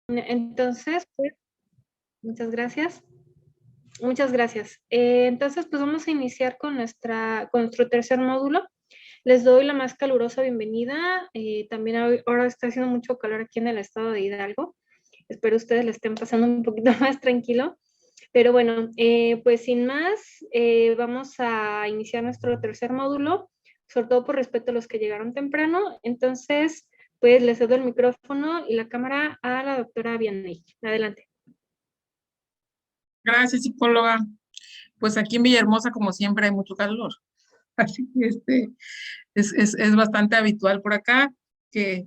Entonces, pues, muchas gracias. Muchas gracias. Entonces, pues vamos a iniciar con nuestro tercer módulo. Les doy la más calurosa bienvenida. También ahora está haciendo mucho calor aquí en el estado de Hidalgo. Espero ustedes le estén pasando un poquito más tranquilo. Pero bueno, pues sin más, vamos a iniciar nuestro tercer módulo, sobre todo por respeto a los que llegaron temprano. Entonces, pues les cedo el micrófono y la cámara a la doctora Vianney. Adelante. Gracias, psicóloga. Pues aquí en Villahermosa, como siempre, hay mucho calor. Así que es bastante habitual por acá que,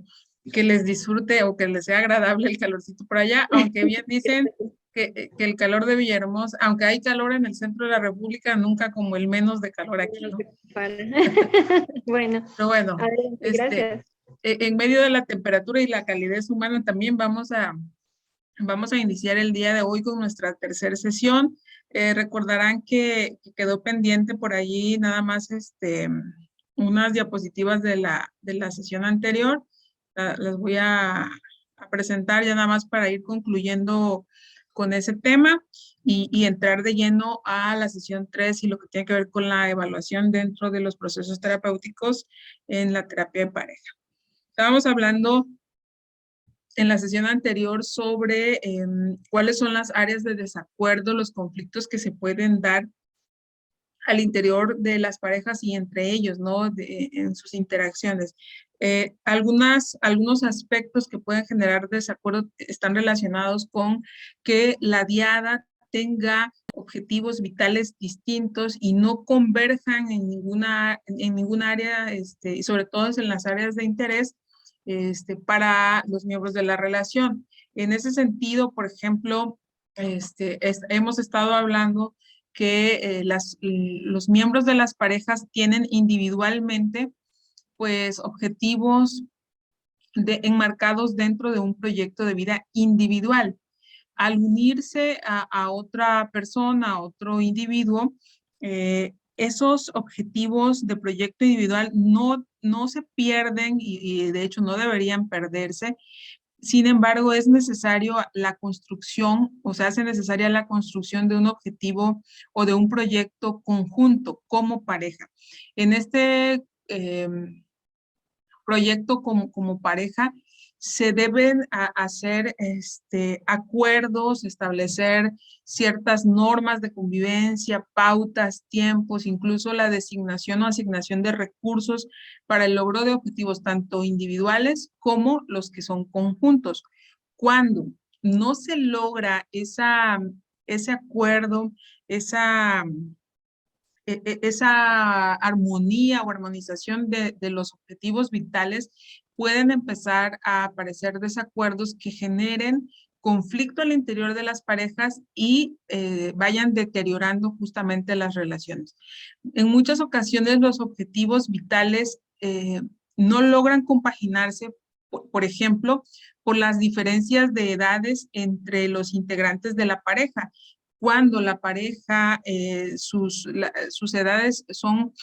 que les disfrute o que les sea agradable el calorcito por allá, aunque bien dicen que el calor de Villahermosa, aunque hay calor en el centro de la República, nunca como el menos de calor aquí, ¿no? Bueno, Pero bueno, adelante, gracias. en medio de la temperatura y la calidez humana también vamos a iniciar el día de hoy con nuestra tercera sesión. Recordarán que quedó pendiente por allí nada más unas diapositivas de la sesión anterior. Las voy a presentar ya nada más para ir concluyendo con ese tema y entrar de lleno a la sesión 3 y lo que tiene que ver con la evaluación dentro de los procesos terapéuticos en la terapia de pareja. Estábamos hablando en la sesión anterior sobre cuáles son las áreas de desacuerdo, los conflictos que se pueden dar al interior de las parejas y entre ellos, ¿no? En sus interacciones. Algunos aspectos que pueden generar desacuerdo están relacionados con que la diada tenga objetivos vitales distintos y no converjan en ninguna área, y sobre todo en las áreas de interés, para los miembros de la relación. En ese sentido, por ejemplo, hemos estado hablando que los miembros de las parejas tienen individualmente, pues, objetivos enmarcados dentro de un proyecto de vida individual. Al unirse a otra persona, a otro individuo, esos objetivos de proyecto individual no se pierden y de hecho no deberían perderse. Sin embargo, es necesario la construcción, o se hace necesaria la construcción de un objetivo o de un proyecto conjunto como pareja. En este proyecto como pareja, se deben hacer acuerdos, establecer ciertas normas de convivencia, pautas, tiempos, incluso la designación o asignación de recursos para el logro de objetivos tanto individuales como los que son conjuntos. Cuando no se logra ese acuerdo, esa armonía o armonización de los objetivos vitales, pueden empezar a aparecer desacuerdos que generen conflicto al interior de las parejas y vayan deteriorando justamente las relaciones. En muchas ocasiones los objetivos vitales no logran compaginarse, por ejemplo, por las diferencias de edades entre los integrantes de la pareja. Cuando la pareja, sus edades son,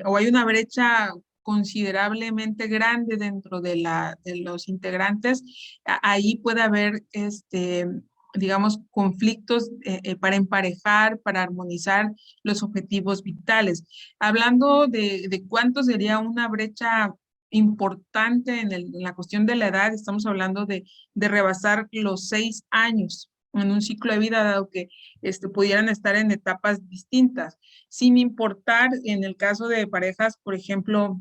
o hay una brecha considerablemente grande dentro de los integrantes, ahí puede haber, digamos, conflictos para emparejar, para armonizar los objetivos vitales. Hablando de cuánto sería una brecha importante en la cuestión de la edad, estamos hablando de rebasar los 6 años en un ciclo de vida, dado que pudieran estar en etapas distintas, sin importar en el caso de parejas, por ejemplo,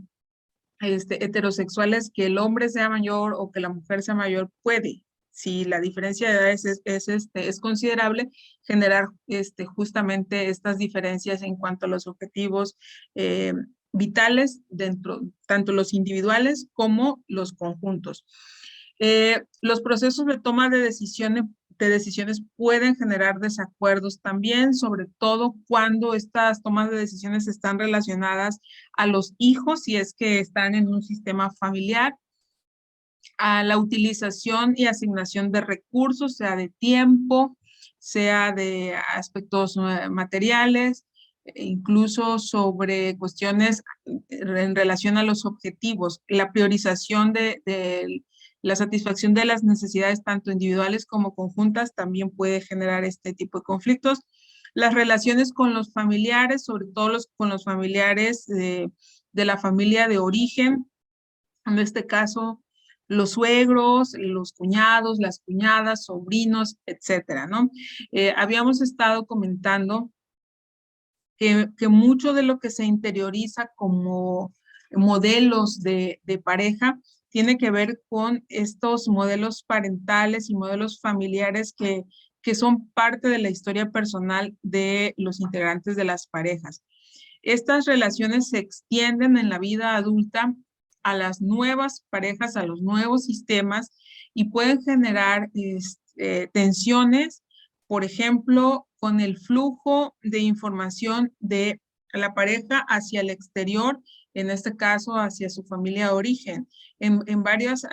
heterosexuales, que el hombre sea mayor o que la mujer sea mayor, puede, si la diferencia de edades es considerable, generar justamente estas diferencias en cuanto a los objetivos vitales dentro, tanto los individuales como los conjuntos. Los procesos de toma de decisiones pueden generar desacuerdos también, sobre todo cuando estas tomas de decisiones están relacionadas a los hijos, si es que están en un sistema familiar, a la utilización y asignación de recursos, sea de tiempo, sea de aspectos materiales, incluso sobre cuestiones en relación a los objetivos, la priorización La satisfacción de las necesidades tanto individuales como conjuntas también puede generar este tipo de conflictos. Las relaciones con los familiares, sobre todo con los familiares de la familia de origen, en este caso los suegros, los cuñados, las cuñadas, sobrinos, etcétera, ¿no? Habíamos estado comentando que mucho de lo que se interioriza como modelos de pareja tiene que ver con estos modelos parentales y modelos familiares que son parte de la historia personal de los integrantes de las parejas. Estas relaciones se extienden en la vida adulta a las nuevas parejas, a los nuevos sistemas y pueden generar tensiones, por ejemplo, con el flujo de información de la pareja hacia el exterior, en este caso hacia su familia de origen. En varias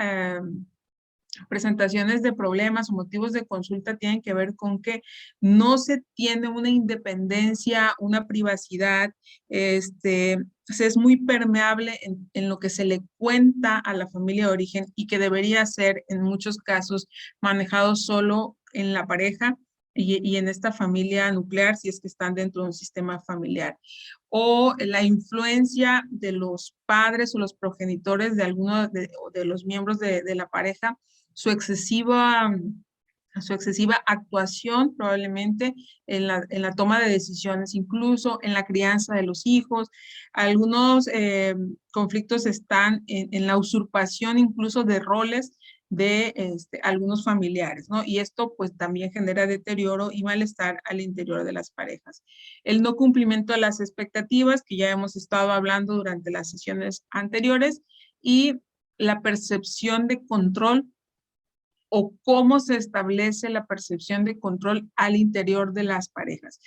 presentaciones de problemas o motivos de consulta tienen que ver con que no se tiene una independencia, una privacidad, se es muy permeable en lo que se le cuenta a la familia de origen y que debería ser en muchos casos manejado solo en la pareja y en esta familia nuclear si es que están dentro de un sistema familiar. O la influencia de los padres o los progenitores de alguno de los miembros de la pareja, su excesiva actuación probablemente en la toma de decisiones, incluso en la crianza de los hijos. Algunos conflictos están en la usurpación incluso de roles de algunos familiares, ¿no? Y esto pues también genera deterioro y malestar al interior de las parejas. El no cumplimiento de las expectativas, que ya hemos estado hablando durante las sesiones anteriores, y la percepción de control o cómo se establece la percepción de control al interior de las parejas.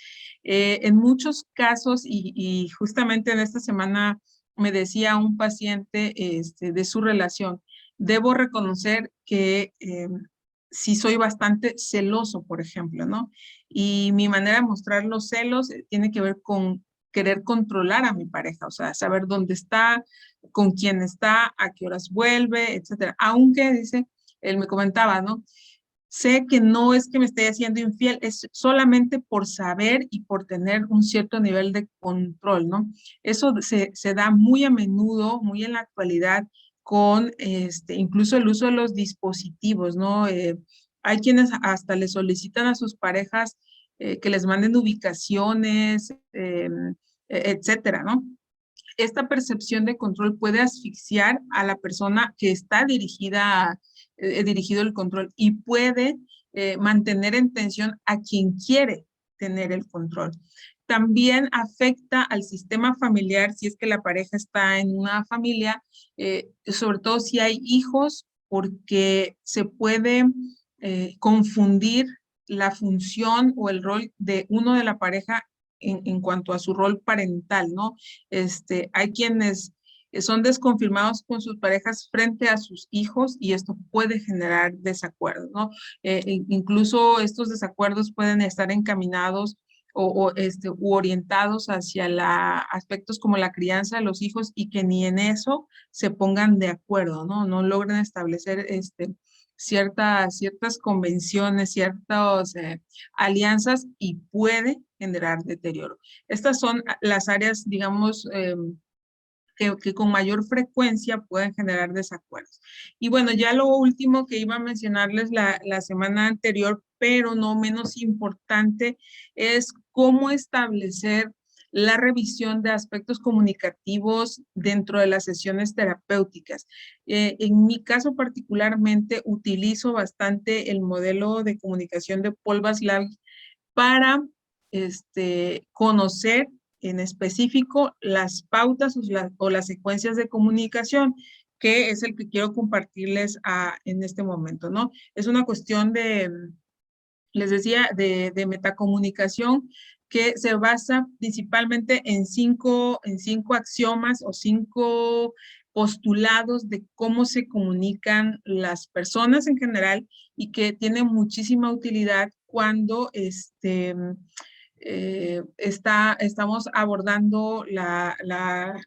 En muchos casos, y justamente en esta semana me decía un paciente de su relación, debo reconocer que sí soy bastante celoso, por ejemplo, ¿no? Y mi manera de mostrar los celos tiene que ver con querer controlar a mi pareja, o sea, saber dónde está, con quién está, a qué horas vuelve, etcétera. Aunque, dice, él me comentaba, ¿no? Sé que no es que me esté haciendo infiel, es solamente por saber y por tener un cierto nivel de control, ¿no? Eso se da muy a menudo, muy en la actualidad, con incluso el uso de los dispositivos, ¿no? Hay quienes hasta le solicitan a sus parejas que les manden ubicaciones, etcétera, ¿no? Esta percepción de control puede asfixiar a la persona que está dirigido el control y puede mantener en tensión a quien quiere tener el control. También afecta al sistema familiar si es que la pareja está en una familia, sobre todo si hay hijos, porque se puede confundir la función o el rol de uno de la pareja en cuanto a su rol parental, ¿no? Hay quienes son desconfirmados con sus parejas frente a sus hijos y esto puede generar desacuerdos, ¿no? Incluso estos desacuerdos pueden estar encaminados u orientados hacia aspectos como la crianza de los hijos y que ni en eso se pongan de acuerdo, ¿no? No logren establecer ciertas convenciones, ciertas alianzas y puede generar deterioro. Estas son las áreas, digamos, que con mayor frecuencia pueden generar desacuerdos. Y bueno, ya lo último que iba a mencionarles la semana anterior, pero no menos importante, es cómo establecer la revisión de aspectos comunicativos dentro de las sesiones terapéuticas. En mi caso particularmente utilizo bastante el modelo de comunicación de Paul Vaslav para conocer en específico las pautas o las secuencias de comunicación, que es el que quiero compartirles en este momento, ¿no? Es una cuestión les decía, de metacomunicación que se basa principalmente en cinco axiomas o 5 postulados de cómo se comunican las personas en general y que tiene muchísima utilidad cuando estamos abordando la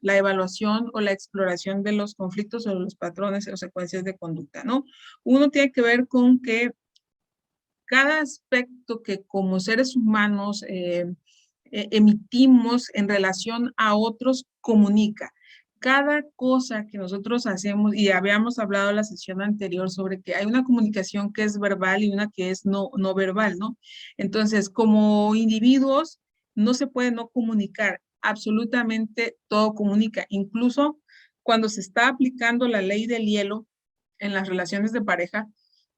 evaluación o la exploración de los conflictos o los patrones o secuencias de conducta, ¿no? Uno tiene que ver con que cada aspecto que como seres humanos emitimos en relación a otros comunica. Cada cosa que nosotros hacemos, y habíamos hablado en la sesión anterior sobre que hay una comunicación que es verbal y una que es no verbal, ¿no? Entonces, como individuos, no se puede no comunicar. Absolutamente todo comunica. Incluso cuando se está aplicando la ley del hielo en las relaciones de pareja,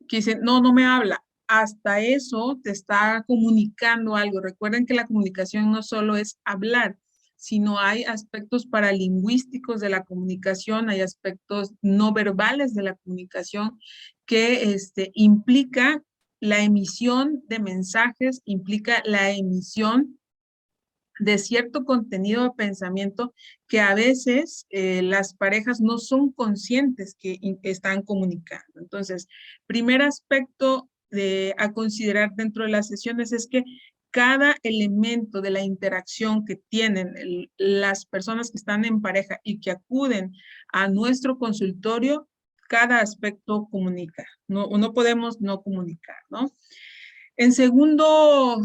que dicen, no, no me habla. Hasta eso te está comunicando algo. Recuerden que la comunicación no solo es hablar, sino hay aspectos paralingüísticos de la comunicación, hay aspectos no verbales de la comunicación que implica la emisión de mensajes, implica la emisión de cierto contenido de pensamiento que a veces las parejas no son conscientes que están comunicando. Entonces, primer aspecto a considerar dentro de las sesiones es que cada elemento de la interacción que tienen las personas que están en pareja y que acuden a nuestro consultorio, cada aspecto comunica. No podemos no comunicar, ¿no? El segundo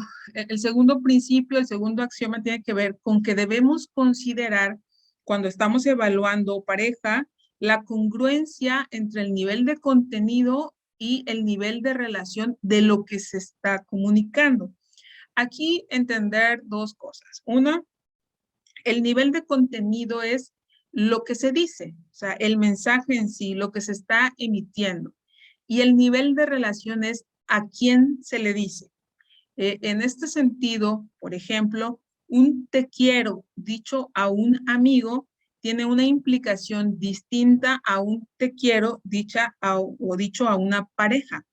principio, el segundo axioma tiene que ver con que debemos considerar cuando estamos evaluando pareja la congruencia entre el nivel de contenido y el nivel de relación de lo que se está comunicando. Aquí entender dos cosas. Una, el nivel de contenido es lo que se dice, o sea, el mensaje en sí, lo que se está emitiendo. Y el nivel de relación es a quién se le dice. En este sentido, por ejemplo, un te quiero dicho a un amigo tiene una implicación distinta a un te quiero o dicho a una pareja.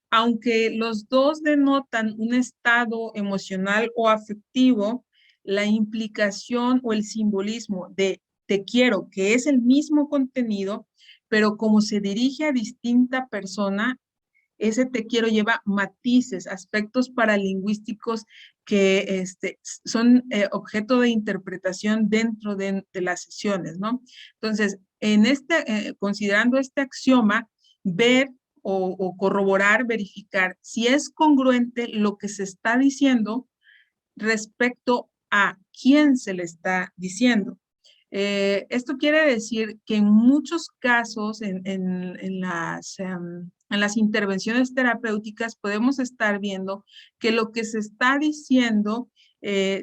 Aunque los dos denotan un estado emocional o afectivo, la implicación o el simbolismo de te quiero, que es el mismo contenido, pero como se dirige a distinta persona, ese te quiero lleva matices, aspectos paralingüísticos que son objeto de interpretación dentro de las sesiones, ¿no? Entonces, considerando este axioma, ver o corroborar, verificar si es congruente lo que se está diciendo respecto a quién se le está diciendo. Esto quiere decir que en muchos casos, en las intervenciones terapéuticas, podemos estar viendo que lo que se está diciendo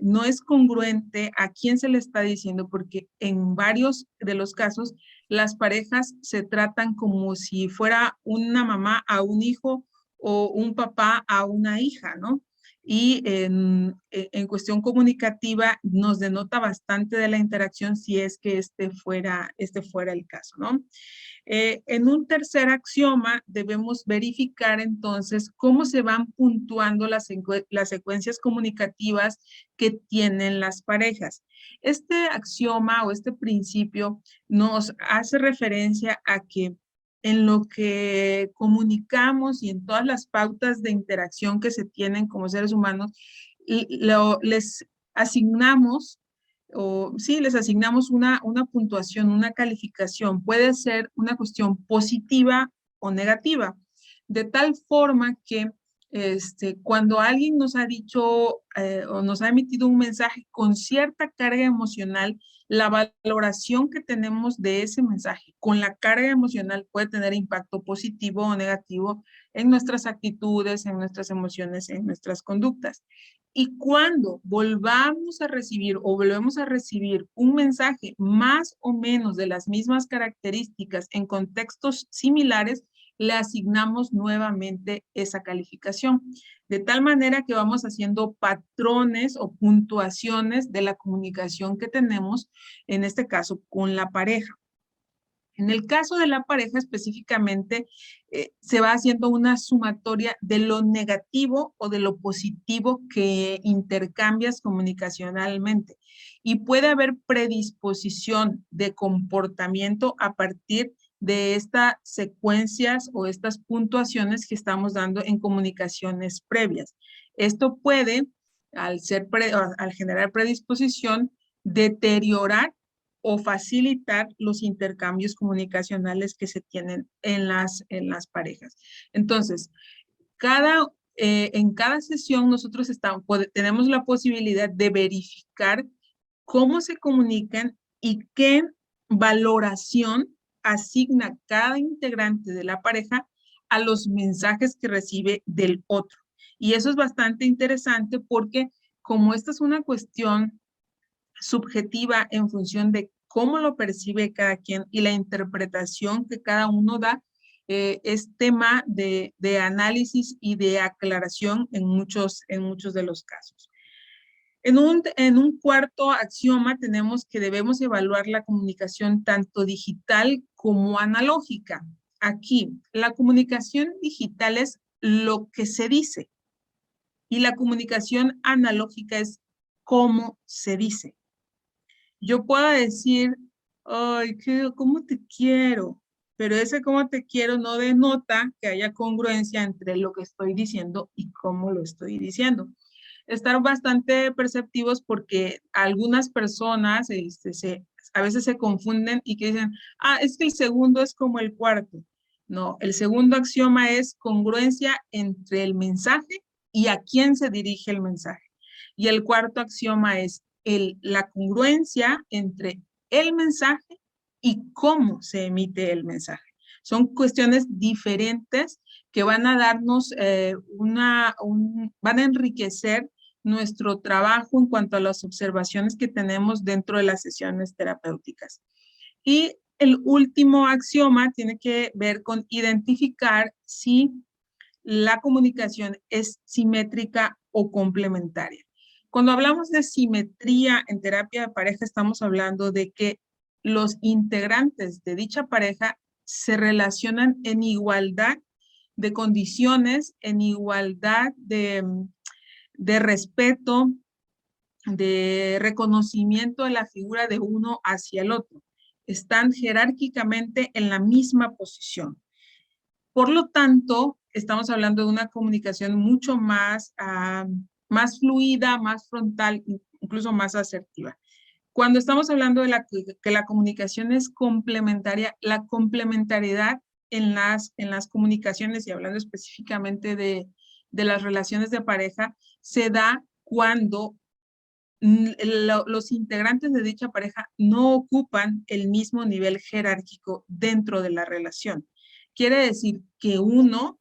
no es congruente a quién se le está diciendo, porque en varios de los casos las parejas se tratan como si fuera una mamá a un hijo o un papá a una hija, ¿no? Y en cuestión comunicativa nos denota bastante de la interacción si es que este fuera el caso, ¿no? En un tercer axioma debemos verificar entonces cómo se van puntuando las secuencias comunicativas que tienen las parejas. Este axioma o este principio nos hace referencia a que en lo que comunicamos y en todas las pautas de interacción que se tienen como seres humanos, les asignamos les asignamos una puntuación, una calificación. Puede ser una cuestión positiva o negativa, de tal forma que cuando alguien nos ha dicho o nos ha emitido un mensaje con cierta carga emocional, la valoración que tenemos de ese mensaje con la carga emocional puede tener impacto positivo o negativo en nuestras actitudes, en nuestras emociones, en nuestras conductas. Y cuando volvamos a recibir o volvemos a recibir un mensaje más o menos de las mismas características en contextos similares, le asignamos nuevamente esa calificación. De tal manera que vamos haciendo patrones o puntuaciones de la comunicación que tenemos, en este caso, con la pareja. En el caso de la pareja específicamente, se va haciendo una sumatoria de lo negativo o de lo positivo que intercambias comunicacionalmente. Y puede haber predisposición de comportamiento a partir de estas secuencias o estas puntuaciones que estamos dando en comunicaciones previas. Esto puede al generar predisposición, deteriorar o facilitar los intercambios comunicacionales que se tienen en las parejas. Entonces, en cada sesión nosotros tenemos la posibilidad de verificar cómo se comunican y qué valoración asigna cada integrante de la pareja a los mensajes que recibe del otro. Y eso es bastante interesante porque como esta es una cuestión subjetiva en función de cómo lo percibe cada quien y la interpretación que cada uno da, es tema de análisis y de aclaración en muchos de los casos. En un cuarto axioma tenemos que debemos evaluar la comunicación tanto digital como analógica. Aquí, la comunicación digital es lo que se dice y la comunicación analógica es cómo se dice. Yo puedo decir, ay, ¿cómo te quiero? Pero ese cómo te quiero no denota que haya congruencia entre lo que estoy diciendo y cómo lo estoy diciendo. Estar bastante perceptivos porque algunas personas a veces se confunden y que dicen, es que el segundo es como el cuarto. No, el segundo axioma es congruencia entre el mensaje y a quién se dirige el mensaje. Y el cuarto axioma es la congruencia entre el mensaje y cómo se emite el mensaje. Son cuestiones diferentes que van a darnos, van a enriquecer nuestro trabajo en cuanto a las observaciones que tenemos dentro de las sesiones terapéuticas. Y el último axioma tiene que ver con identificar si la comunicación es simétrica o complementaria. Cuando hablamos de simetría en terapia de pareja, estamos hablando de que los integrantes de dicha pareja se relacionan en igualdad de condiciones, en igualdad de respeto, de reconocimiento de la figura de uno hacia el otro. Están jerárquicamente en la misma posición. Por lo tanto, estamos hablando de una comunicación mucho más, más fluida, más frontal, incluso más asertiva. Cuando estamos hablando de que la comunicación es complementaria, la complementariedad en las comunicaciones, y hablando específicamente de las relaciones de pareja, se da cuando los integrantes de dicha pareja no ocupan el mismo nivel jerárquico dentro de la relación. Quiere decir que uno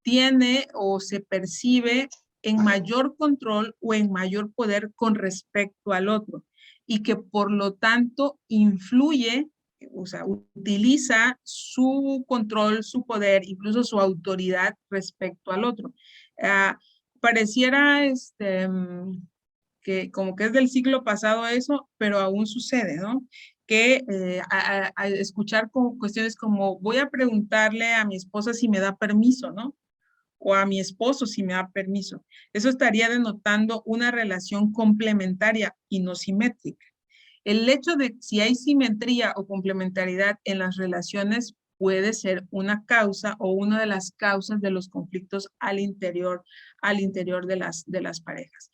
tiene o se percibe en mayor control o en mayor poder con respecto al otro y que por lo tanto influye, o sea, utiliza su control, su poder, incluso su autoridad respecto al otro. Pareciera que como que es del siglo pasado eso, pero aún sucede, ¿no? Que a escuchar como cuestiones como voy a preguntarle a mi esposa si me da permiso, ¿no? O a mi esposo si me da permiso. Eso estaría denotando una relación complementaria y no simétrica. El hecho de si hay simetría o complementariedad en las relaciones puede ser una causa o una de las causas de los conflictos al interior de las parejas.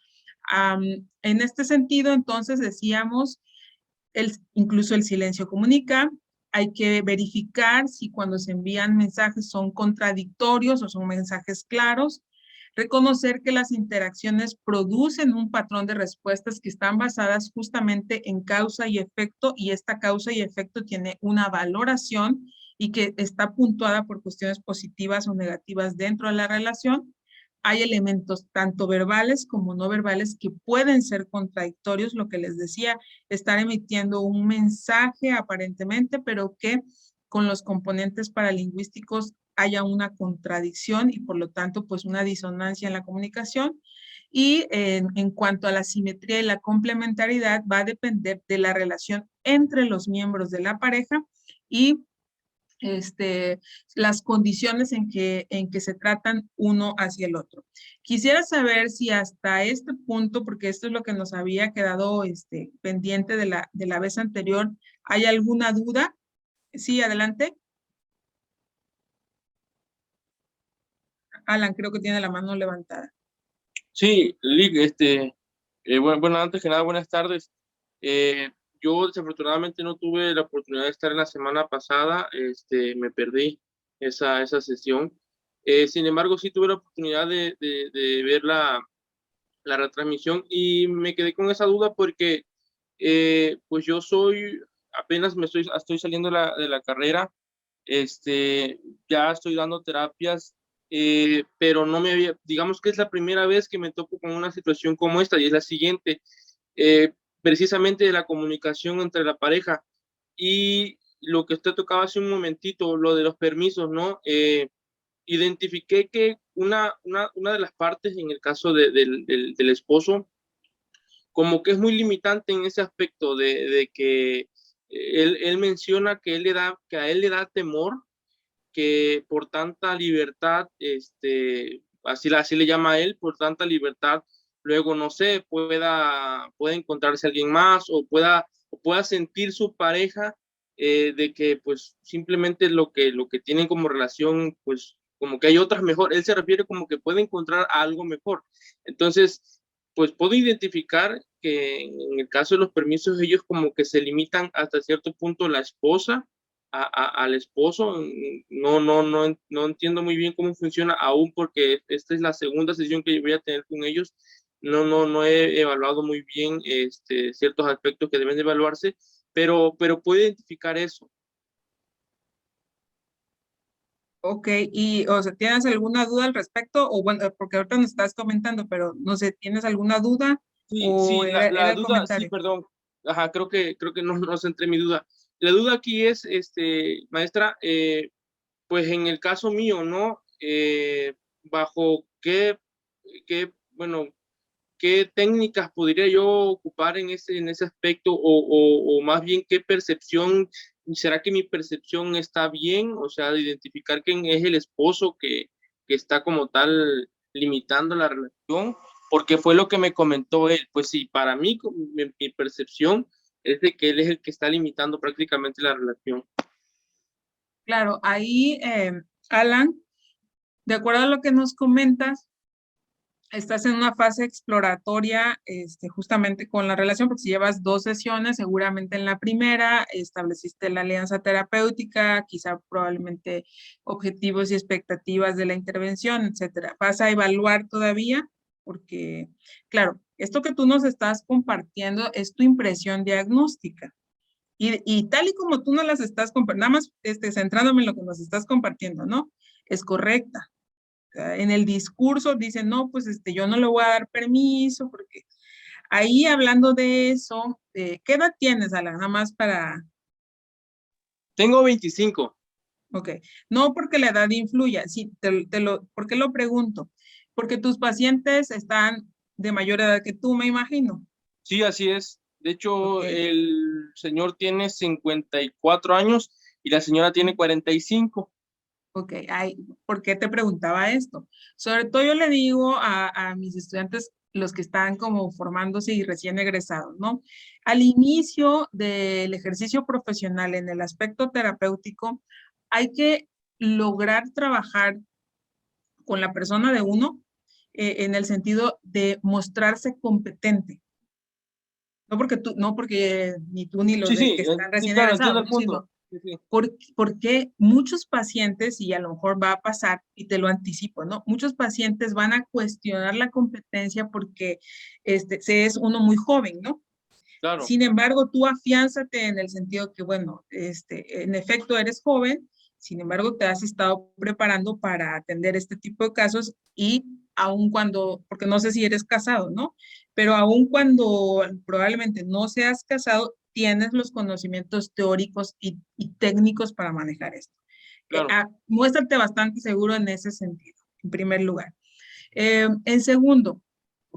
En este sentido, entonces decíamos, incluso el silencio comunica. Hay que verificar si cuando se envían mensajes son contradictorios o son mensajes claros. Reconocer que las interacciones producen un patrón de respuestas que están basadas justamente en causa y efecto, y esta causa y efecto tiene una valoración y que está puntuada por cuestiones positivas o negativas dentro de la relación. Hay elementos tanto verbales como no verbales que pueden ser contradictorios, lo que les decía, estar emitiendo un mensaje aparentemente, pero que con los componentes paralingüísticos haya una contradicción y por lo tanto pues una disonancia en la comunicación. Y en cuanto a la simetría y la complementariedad va a depender de la relación entre los miembros de la pareja y las condiciones en que se tratan uno hacia el otro. Quisiera saber si hasta este punto, porque esto es lo que nos había quedado pendiente de la vez anterior, ¿hay alguna duda? Sí, adelante. Alan, creo que tiene la mano levantada. Sí, Lick, bueno, antes que nada, buenas tardes. Eh, yo desafortunadamente no tuve la oportunidad de estar en la semana pasada, me perdí esa sesión. Sin embargo, sí tuve la oportunidad de ver la retransmisión y me quedé con esa duda porque pues yo apenas estoy saliendo de la carrera, ya estoy dando terapias, pero no me había, digamos que es la primera vez que me toco con una situación como esta y es la siguiente, eh, precisamente de la comunicación entre la pareja y lo que usted tocaba hace un momentito, lo de los permisos, ¿no? Identifiqué que una de las partes en el caso del esposo, como que es muy limitante en ese aspecto de que él menciona que que a él le da temor que por tanta libertad, así le llama a él, por tanta libertad, luego, no sé, pueda encontrarse alguien más o pueda sentir su pareja de que pues simplemente lo que tienen como relación, pues como que hay otras mejor. Él se refiere como que puede encontrar algo mejor. Entonces, pues puedo identificar que en el caso de los permisos, ellos como que se limitan hasta cierto punto la esposa al esposo. No entiendo muy bien cómo funciona aún porque esta es la segunda sesión que voy a tener con ellos. No he evaluado muy bien ciertos aspectos que deben de evaluarse, pero puedo identificar eso. Ok, y, o sea, ¿tienes alguna duda al respecto? O bueno, porque ahorita nos estás comentando, pero no sé, ¿tienes alguna duda? Sí, ¿O sí, era la el duda, sí, comentario? perdón. Ajá, creo que no centré mi duda. La duda aquí es, maestra, pues en el caso mío, ¿no? ¿Bajo bueno, qué técnicas podría yo ocupar en en ese aspecto o más bien qué percepción, será que mi percepción está bien? O sea, de identificar quién es el esposo que está como tal limitando la relación, porque fue lo que me comentó él. Pues sí, para mí, mi percepción es de que él es el que está limitando prácticamente la relación. Claro, ahí, Alan, de acuerdo a lo que nos comentas, estás en una fase exploratoria, justamente con la relación, porque si llevas 2 sesiones, seguramente en la primera estableciste la alianza terapéutica, quizá probablemente objetivos y expectativas de la intervención, etcétera. Vas a evaluar todavía, porque, claro, esto que tú nos estás compartiendo es tu impresión diagnóstica. Y tal y como tú no las estás compartiendo, nada más centrándome en lo que nos estás compartiendo, ¿no? Es correcta. En el discurso dicen, no, pues yo no le voy a dar permiso, porque ahí hablando de eso, ¿qué edad tienes, Alan? Nada más para, Tengo 25. ok, no porque la edad influya, sí, ¿por qué lo pregunto? Porque tus pacientes están de mayor edad que tú, me imagino. Sí, así es. De Ok, hecho, el señor tiene 54 años y la señora tiene 45. ok, ¿por qué te preguntaba esto? Sobre todo yo le digo a mis estudiantes, los que están como formándose y recién egresados, ¿no? Al inicio del ejercicio profesional en el aspecto terapéutico, hay que lograr trabajar con la persona de uno en el sentido de mostrarse competente. No porque ni tú ni los Sí, de sí, que están sí, recién claro, entiendo egresados, el ¿no? punto. Sino Sí, sí. porque muchos pacientes, y a lo mejor va a pasar, y te lo anticipo, ¿no? Muchos pacientes van a cuestionar la competencia porque se es uno muy joven, ¿no? Claro, Sin embargo, tú afiánzate en el sentido que, bueno, en efecto eres joven, sin embargo, te has estado preparando para atender este tipo de casos y aun cuando, porque no sé si eres casado, ¿no? Pero aun cuando probablemente no seas casado, tienes los conocimientos teóricos y técnicos para manejar esto. claro. Muéstrate bastante seguro en ese sentido, en primer lugar. En segundo,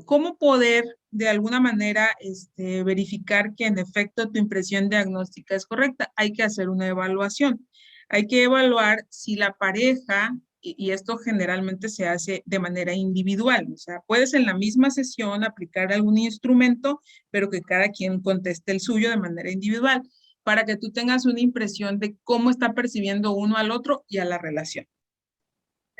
¿cómo poder de alguna manera verificar que en efecto tu impresión diagnóstica es correcta? Hay que hacer una evaluación. Hay que evaluar si la pareja, y esto generalmente se hace de manera individual, o sea, puedes en la misma sesión aplicar algún instrumento, pero que cada quien conteste el suyo de manera individual, para que tú tengas una impresión de cómo está percibiendo uno al otro y a la relación.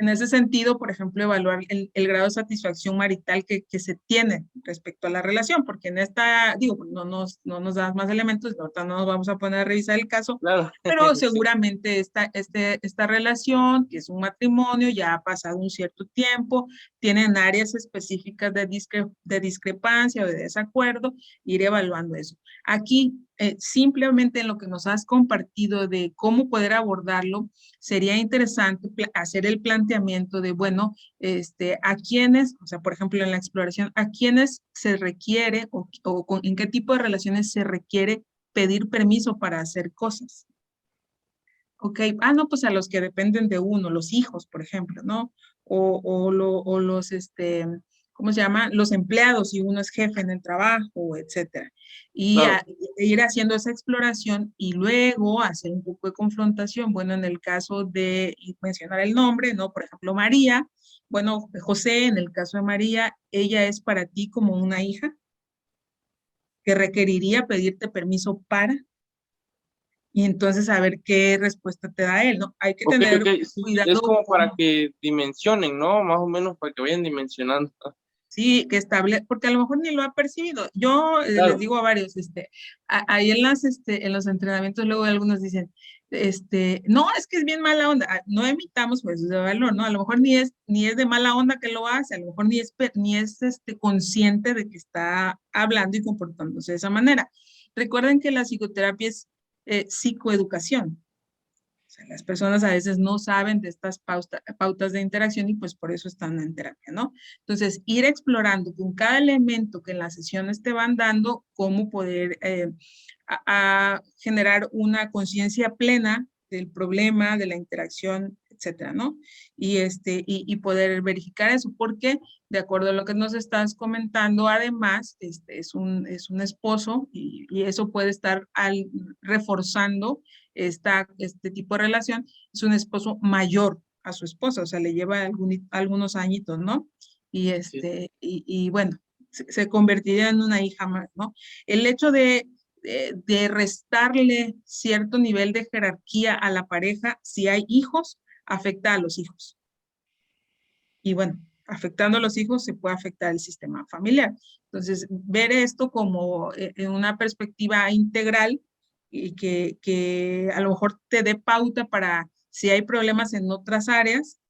En ese sentido, por ejemplo, evaluar el grado de satisfacción marital que se tiene respecto a la relación, porque en esta, digo, no nos das más elementos, ahorita no nos vamos a poner a revisar el caso, Claro. pero Sí, seguramente esta relación, que es un matrimonio, ya ha pasado un cierto tiempo, tienen áreas específicas de discrepancia o de desacuerdo, ir evaluando eso. Aquí, simplemente en lo que nos has compartido de cómo poder abordarlo, sería interesante hacer el planteamiento de, bueno, a quiénes, o sea, por ejemplo, en la exploración, a quiénes se requiere en qué tipo de relaciones se requiere pedir permiso para hacer cosas. Ok, no, pues a los que dependen de uno, los hijos, por ejemplo, ¿no? O los, ¿cómo se llama? Los empleados, si uno es jefe en el trabajo, etcétera. Y claro. ir haciendo esa exploración y luego hacer un poco de confrontación. Bueno, en el caso de mencionar el nombre, ¿no? Por ejemplo, María. Bueno, José, en el caso de María, ella es para ti como una hija que requeriría pedirte permiso para, y entonces a ver qué respuesta te da él, ¿no? Hay que Ok, tener ok. Sí, es cuidado como para con, que dimensionen, ¿no? Más o menos para que vayan dimensionando. sí, que estable, porque a lo mejor ni lo ha percibido. Yo les Claro. digo a varios, ahí en los entrenamientos luego algunos dicen, no, es que es bien mala onda. No emitamos juicios de valor, ¿no? A lo mejor ni es de mala onda que lo hace, a lo mejor ni es consciente de que está hablando y comportándose de esa manera. Recuerden que la psicoterapia es psicoeducación. O sea, las personas a veces no saben de estas pautas de interacción y pues por eso están en terapia, ¿no? Entonces, ir explorando con cada elemento que en las sesiones te van dando, cómo poder a generar una conciencia plena del problema, de la interacción, etcétera, ¿no? Y poder verificar eso, porque de acuerdo a lo que nos estás comentando, además, es un esposo y eso puede estar reforzando este tipo de relación, es un esposo mayor a su esposa, o sea, le lleva algunos añitos, ¿no? Sí. Y bueno, se convertiría en una hija más, ¿no? El hecho de restarle cierto nivel de jerarquía a la pareja, si hay hijos, afecta a los hijos. Y bueno, afectando a los hijos se puede afectar el sistema familiar. Entonces, ver esto como en una perspectiva integral y que a lo mejor te dé pauta para si hay problemas en otras áreas,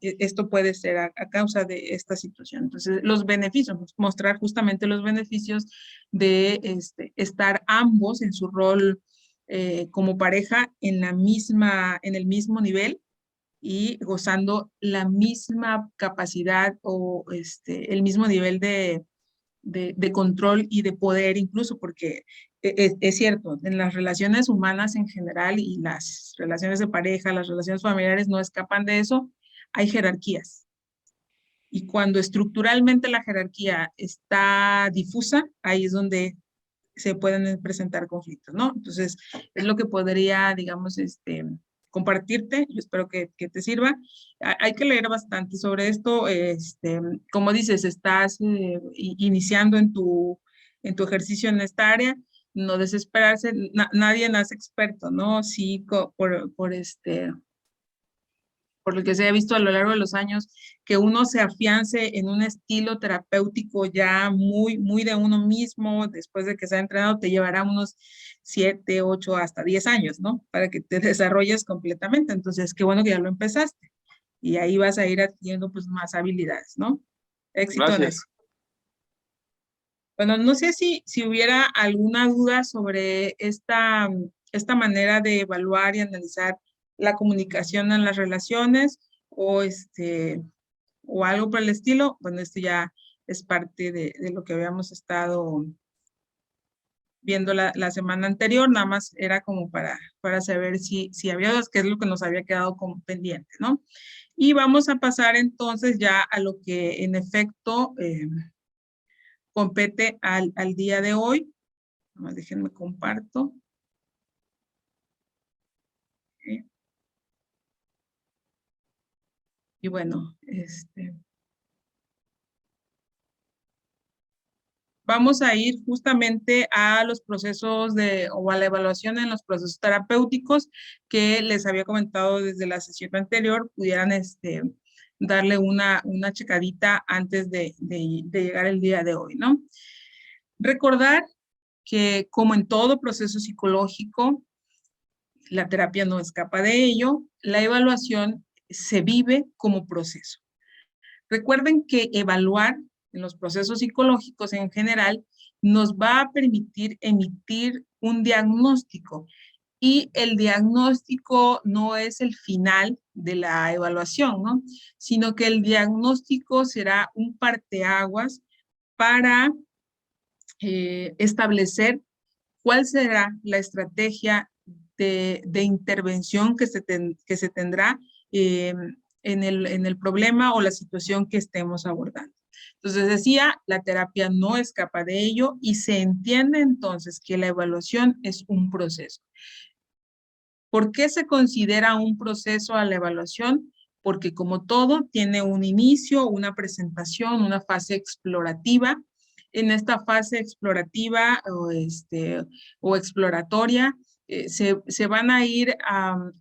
esto puede ser a causa de esta situación. Entonces, los beneficios, mostrar justamente los beneficios de estar ambos en su rol como pareja en el mismo nivel y gozando la misma capacidad o el mismo nivel de control y de poder incluso, porque es cierto, en las relaciones humanas en general y las relaciones de pareja, las relaciones familiares no escapan de eso, hay jerarquías. Y cuando estructuralmente la jerarquía está difusa, ahí es donde se pueden presentar conflictos, ¿no? Entonces, es lo que podría, digamos, compartirte. Yo espero que te sirva. Hay que leer bastante sobre esto. Como dices, estás iniciando en tu ejercicio en esta área. No desesperarse. Nadie nace experto, ¿no? Sí, por lo que se ha visto a lo largo de los años, que uno se afiance en un estilo terapéutico ya muy de uno mismo, después de que se ha entrenado, te llevará unos 7, 8, hasta 10 años, ¿no? Para que te desarrolles completamente. Entonces, qué bueno que ya lo empezaste. Y ahí vas a ir adquiriendo pues más habilidades, ¿no? Éxito en eso. Gracias. Bueno, no sé si hubiera alguna duda sobre esta manera de evaluar y analizar la comunicación en las relaciones o, o algo por el estilo. Bueno, esto ya es parte de lo que habíamos estado viendo la semana anterior, nada más era como para saber si había dudas, que es lo que nos había quedado como pendiente, ¿no? Y vamos a pasar entonces ya a lo que en efecto compete al día de hoy. Nomás déjenme comparto. ¿Okay? Y bueno, vamos a ir justamente a los procesos o a la evaluación en los procesos terapéuticos que les había comentado desde la sesión anterior, pudieran darle una checadita antes de llegar el día de hoy, ¿no? Recordar que como en todo proceso psicológico, la terapia no escapa de ello, la evaluación se vive como proceso. Recuerden que evaluar en los procesos psicológicos en general nos va a permitir emitir un diagnóstico y el diagnóstico no es el final de la evaluación, ¿no? Sino que el diagnóstico será un parteaguas para establecer cuál será la estrategia de intervención que se tendrá en el problema o la situación que estemos abordando. Entonces decía, la terapia no escapa de ello y se entiende entonces que la evaluación es un proceso. ¿Por qué se considera un proceso a la evaluación? Porque como todo, tiene un inicio, una presentación, una fase explorativa. En esta fase explorativa o exploratoria, se van a ir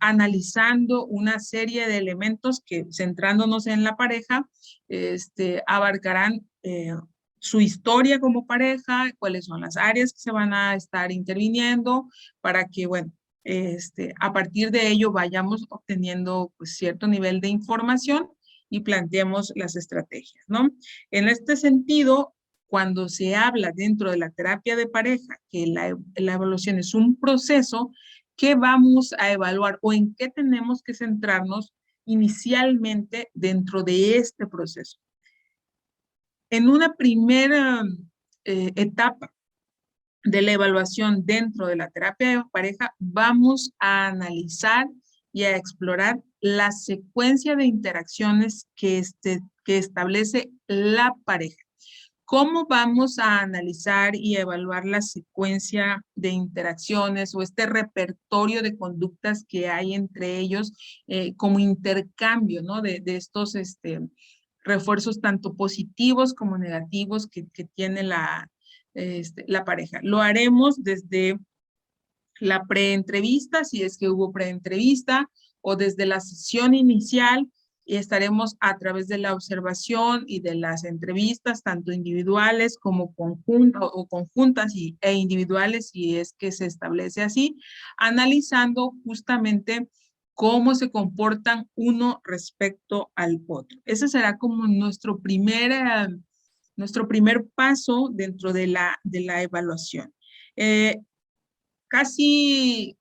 analizando una serie de elementos que, centrándonos en la pareja, abarcarán su historia como pareja, cuáles son las áreas que se van a estar interviniendo para que, bueno, a partir de ello vayamos obteniendo pues, cierto nivel de información y planteemos las estrategias, ¿no? En este sentido, cuando se habla dentro de la terapia de pareja que la evaluación es un proceso, ¿qué vamos a evaluar o en qué tenemos que centrarnos inicialmente dentro de este proceso? En una primera etapa de la evaluación dentro de la terapia de pareja, vamos a analizar y a explorar la secuencia de interacciones que establece la pareja. ¿Cómo vamos a analizar y evaluar la secuencia de interacciones o este repertorio de conductas que hay entre ellos como intercambio, ¿no? de estos refuerzos tanto positivos como negativos que tiene la pareja? Lo haremos desde la preentrevista, si es que hubo preentrevista, o desde la sesión inicial, y estaremos a través de la observación y de las entrevistas, tanto individuales como conjuntas e individuales, si es que se establece así, analizando justamente cómo se comportan uno respecto al otro. Ese será como nuestro primer paso dentro de la evaluación. Casi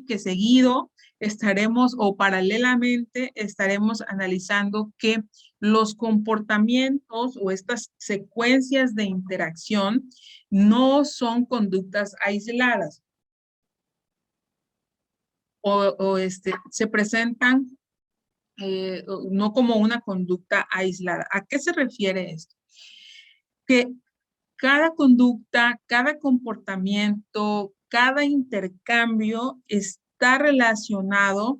que seguido estaremos o paralelamente estaremos analizando que los comportamientos o estas secuencias de interacción no son conductas aisladas o se presentan no como una conducta aislada. ¿A qué se refiere esto? Que cada conducta, cada comportamiento, cada intercambio está relacionado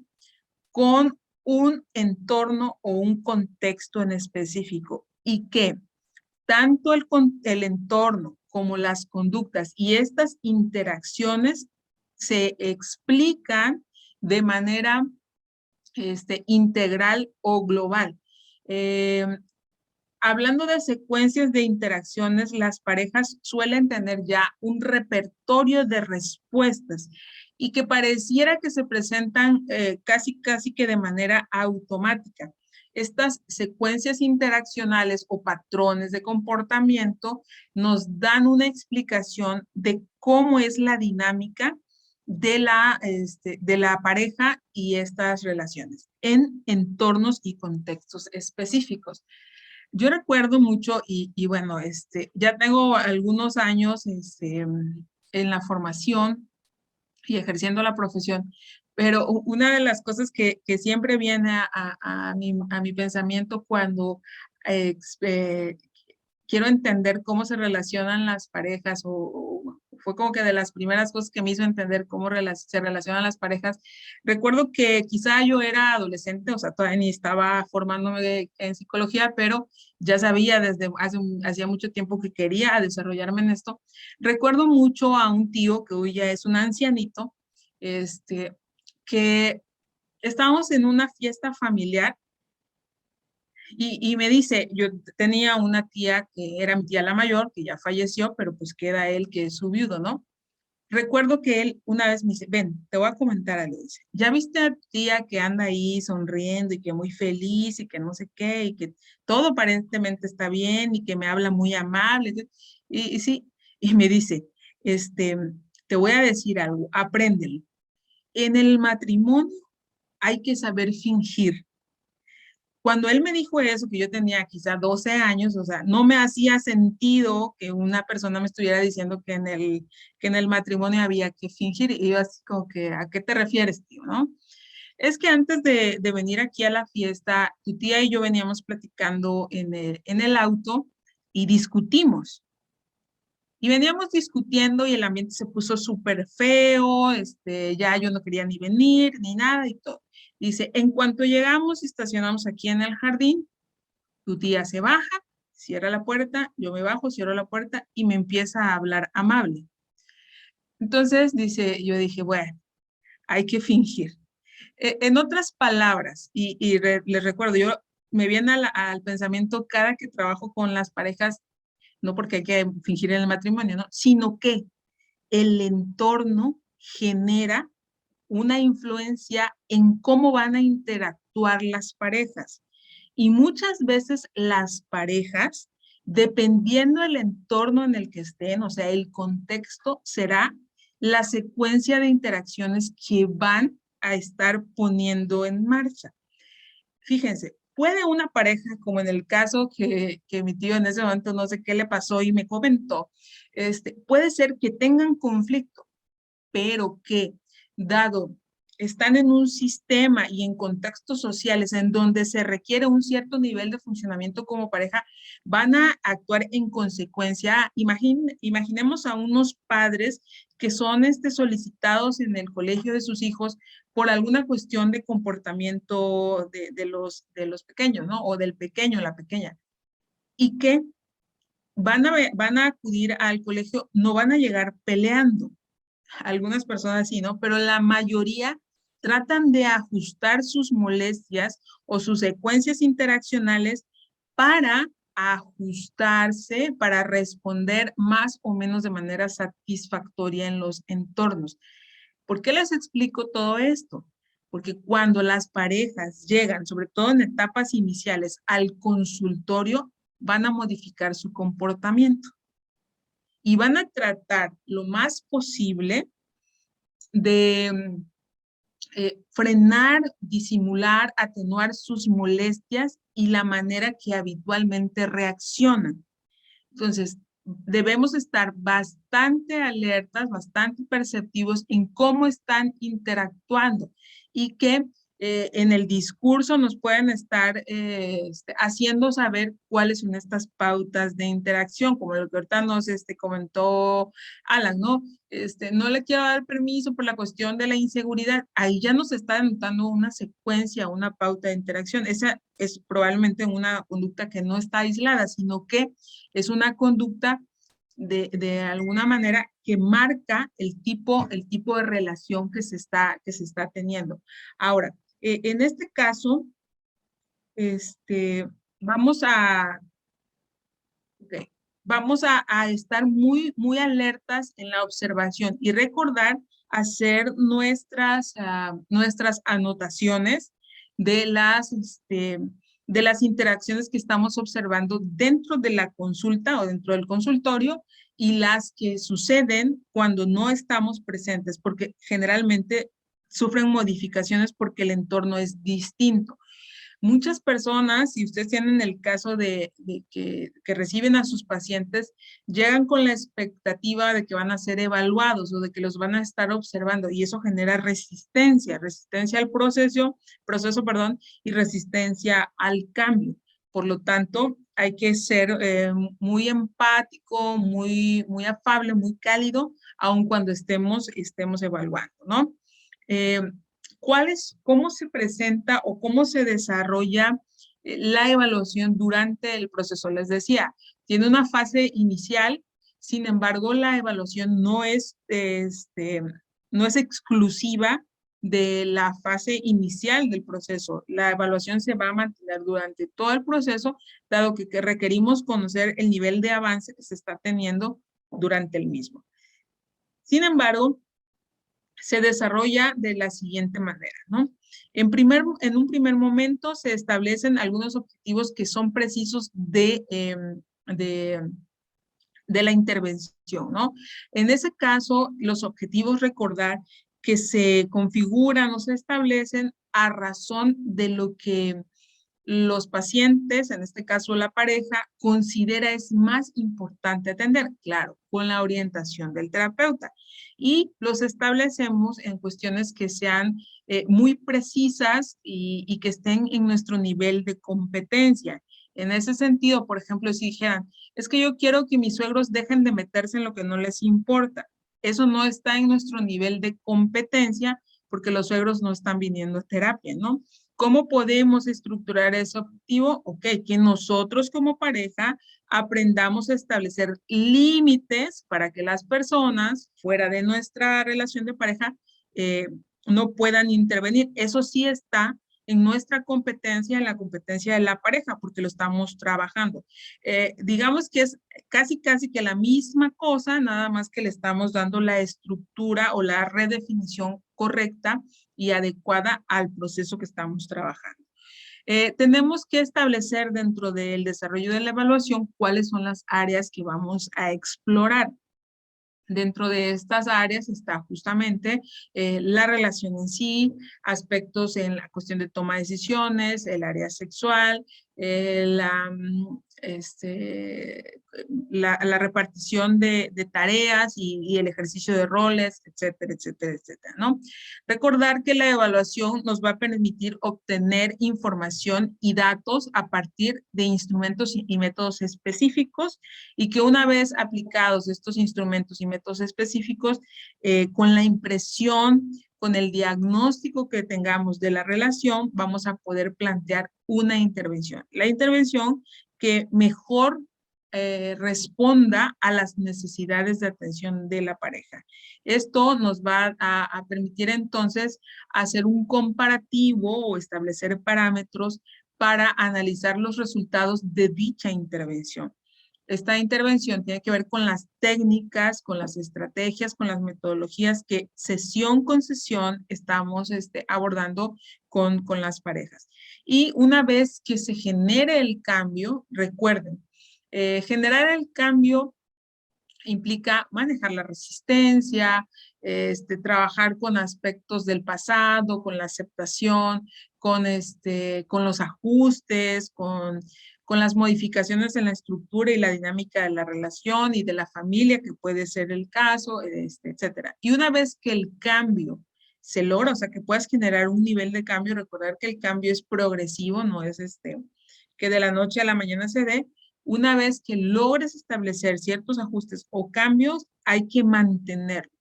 con un entorno o un contexto en específico y que tanto el entorno como las conductas y estas interacciones se explican de manera integral o global. Hablando de secuencias de interacciones, las parejas suelen tener ya un repertorio de respuestas y que pareciera que se presentan casi que de manera automática. Estas secuencias interaccionales o patrones de comportamiento nos dan una explicación de cómo es la dinámica de la pareja y estas relaciones en entornos y contextos específicos. Yo recuerdo mucho y bueno, ya tengo algunos años en la formación y ejerciendo la profesión, pero una de las cosas que siempre viene a mi pensamiento cuando quiero entender cómo se relacionan las parejas o fue como que de las primeras cosas que me hizo entender cómo se relacionan las parejas. Recuerdo que quizá yo era adolescente, o sea, todavía ni estaba formándome en psicología, pero ya sabía desde hacía mucho tiempo que quería desarrollarme en esto. Recuerdo mucho a un tío que hoy ya es un ancianito, que estábamos en una fiesta familiar y me dice, yo tenía una tía que era mi tía la mayor, que ya falleció, pero pues queda él que es su viudo, ¿no? Recuerdo que él una vez me dice, ven, te voy a comentar algo, dice, ¿ya viste a tu tía que anda ahí sonriendo y que muy feliz y que no sé qué y que todo aparentemente está bien y que me habla muy amable? Y sí, y me dice, te voy a decir algo, apréndelo. En el matrimonio hay que saber fingir. Cuando él me dijo eso, que yo tenía quizá 12 años, o sea, no me hacía sentido que una persona me estuviera diciendo que en el matrimonio había que fingir. Y yo así como que, ¿a qué te refieres, tío, no? Es que antes de venir aquí a la fiesta, tu tía y yo veníamos platicando en el auto y discutimos. Y veníamos discutiendo y el ambiente se puso súper feo, ya yo no quería ni venir, ni nada y todo. Dice, en cuanto llegamos y estacionamos aquí en el jardín, tu tía se baja, cierra la puerta, yo me bajo, cierro la puerta y me empieza a hablar amable. Entonces, dice, yo dije, bueno, hay que fingir. En otras palabras, les recuerdo, yo me viene al pensamiento cada que trabajo con las parejas, no porque hay que fingir en el matrimonio, ¿no? Sino que el entorno genera una influencia en cómo van a interactuar las parejas. Y muchas veces las parejas, dependiendo del entorno en el que estén, o sea, el contexto, será la secuencia de interacciones que van a estar poniendo en marcha. Fíjense, puede una pareja, como en el caso que mi tío en ese momento no sé qué le pasó y me comentó, puede ser que tengan conflicto, pero que dado están en un sistema y en contextos sociales en donde se requiere un cierto nivel de funcionamiento como pareja, van a actuar en consecuencia. Imaginemos a unos padres que son solicitados en el colegio de sus hijos por alguna cuestión de comportamiento de los pequeños, ¿no? O del pequeño, la pequeña. Y que van a acudir al colegio, no van a llegar peleando. Algunas personas sí, ¿no? Pero la mayoría tratan de ajustar sus molestias o sus secuencias interaccionales para ajustarse, para responder más o menos de manera satisfactoria en los entornos. ¿Por qué les explico todo esto? Porque cuando las parejas llegan, sobre todo en etapas iniciales, al consultorio, van a modificar su comportamiento y van a tratar lo más posible de frenar, disimular, atenuar sus molestias y la manera que habitualmente reaccionan. Entonces, debemos estar bastante alertas, bastante perceptivos en cómo están interactuando y que en el discurso nos pueden estar haciendo saber cuáles son estas pautas de interacción, como lo que ahorita nos comentó Alan, ¿no? No le quiero dar permiso por la cuestión de la inseguridad. Ahí ya nos está anotando una secuencia, una pauta de interacción. Esa es probablemente una conducta que no está aislada, sino que es una conducta de alguna manera que marca el tipo de relación que se está teniendo. Ahora, en este caso, vamos a, okay, vamos a estar muy, muy alertas en la observación y recordar hacer nuestras anotaciones de las interacciones que estamos observando dentro de la consulta o dentro del consultorio y las que suceden cuando no estamos presentes, porque generalmente sufren modificaciones porque el entorno es distinto. Muchas personas, si ustedes tienen el caso de que reciben a sus pacientes, llegan con la expectativa de que van a ser evaluados o de que los van a estar observando y eso genera resistencia al proceso, y resistencia al cambio. Por lo tanto, hay que ser muy empático, muy afable, muy cálido, aun cuando estemos evaluando, ¿no? ¿Cómo se presenta o cómo se desarrolla la evaluación durante el proceso? Les decía, tiene una fase inicial, sin embargo, la evaluación no es exclusiva de la fase inicial del proceso. La evaluación se va a mantener durante todo el proceso, dado que requerimos conocer el nivel de avance que se está teniendo durante el mismo. Sin embargo, se desarrolla de la siguiente manera, ¿no? En un primer momento se establecen algunos objetivos que son precisos de la intervención, ¿no? En ese caso, los objetivos, recordar que se configuran o se establecen a razón de lo que los pacientes, en este caso la pareja, considera es más importante atender, claro, con la orientación del terapeuta. Y los establecemos en cuestiones que sean muy precisas y que estén en nuestro nivel de competencia. En ese sentido, por ejemplo, si dijeran, es que yo quiero que mis suegros dejen de meterse en lo que no les importa. Eso no está en nuestro nivel de competencia porque los suegros no están viniendo a terapia, ¿no? ¿Cómo podemos estructurar ese objetivo? Ok, que nosotros como pareja aprendamos a establecer límites para que las personas fuera de nuestra relación de pareja no puedan intervenir. Eso sí está en nuestra competencia, en la competencia de la pareja, porque lo estamos trabajando. Digamos que es casi que la misma cosa, nada más que le estamos dando la estructura o la redefinición correcta y adecuada al proceso que estamos trabajando. Tenemos que establecer dentro del desarrollo de la evaluación cuáles son las áreas que vamos a explorar. Dentro de estas áreas está justamente la relación en sí, aspectos en la cuestión de toma de decisiones, el área sexual, la repartición de tareas y el ejercicio de roles, etcétera, etcétera, etcétera, ¿no? Recordar que la evaluación nos va a permitir obtener información y datos a partir de instrumentos y métodos específicos y que una vez aplicados estos instrumentos y métodos específicos, con la impresión, con el diagnóstico que tengamos de la relación, vamos a poder plantear una intervención. La intervención que mejor responda a las necesidades de atención de la pareja. Esto nos va a permitir entonces hacer un comparativo o establecer parámetros para analizar los resultados de dicha intervención. Esta intervención tiene que ver con las técnicas, con las estrategias, con las metodologías que sesión con sesión estamos abordando con las parejas. Y una vez que se genere el cambio, recuerden, generar el cambio implica manejar la resistencia, trabajar con aspectos del pasado, con la aceptación, con los ajustes, con las modificaciones en la estructura y la dinámica de la relación y de la familia, que puede ser el caso, etcétera. Y una vez que el cambio se logra, o sea, que puedas generar un nivel de cambio, recordar que el cambio es progresivo, no es que de la noche a la mañana se dé. Una vez que logres establecer ciertos ajustes o cambios, hay que mantenerlo.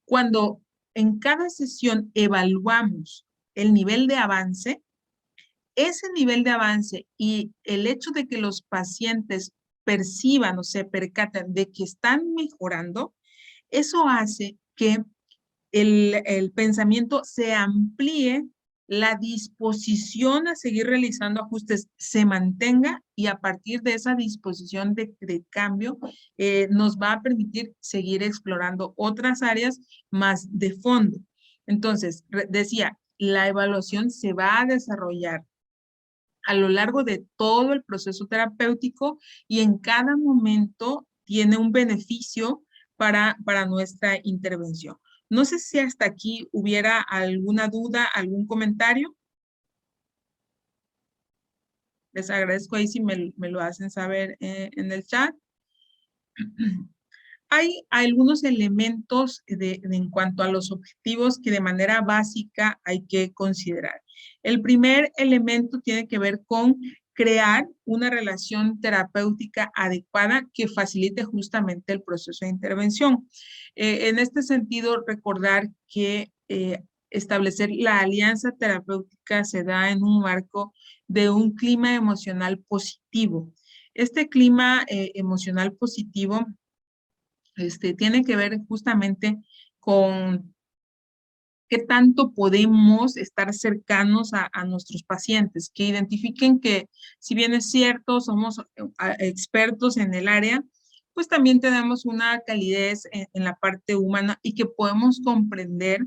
Cuando en cada sesión evaluamos el nivel de avance, ese nivel de avance y el hecho de que los pacientes perciban o se percatan de que están mejorando, eso hace que el pensamiento se amplíe, la disposición a seguir realizando ajustes se mantenga y a partir de esa disposición de cambio nos va a permitir seguir explorando otras áreas más de fondo. Entonces, decía, la evaluación se va a desarrollar a lo largo de todo el proceso terapéutico y en cada momento tiene un beneficio para nuestra intervención. No sé si hasta aquí hubiera alguna duda, algún comentario. Les agradezco ahí si me lo hacen saber en el chat. Hay algunos elementos en cuanto a los objetivos que de manera básica hay que considerar. El primer elemento tiene que ver con crear una relación terapéutica adecuada que facilite justamente el proceso de intervención. En este sentido, recordar que establecer la alianza terapéutica se da en un marco de un clima emocional positivo. Este clima emocional positivo tiene que ver justamente con qué tanto podemos estar cercanos a nuestros pacientes, que identifiquen que si bien es cierto, somos expertos en el área, pues también tenemos una calidez en la parte humana y que podemos comprender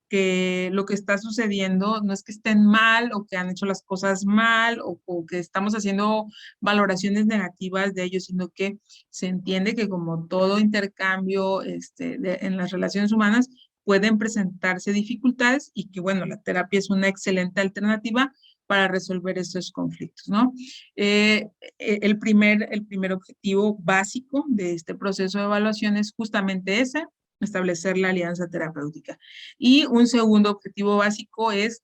que lo que está sucediendo no es que estén mal o que han hecho las cosas mal o que estamos haciendo valoraciones negativas de ellos, sino que se entiende que como todo intercambio en las relaciones humanas pueden presentarse dificultades y que, bueno, la terapia es una excelente alternativa para resolver esos conflictos, ¿no? El primer objetivo básico de este proceso de evaluación es justamente ese, establecer la alianza terapéutica. Y un segundo objetivo básico es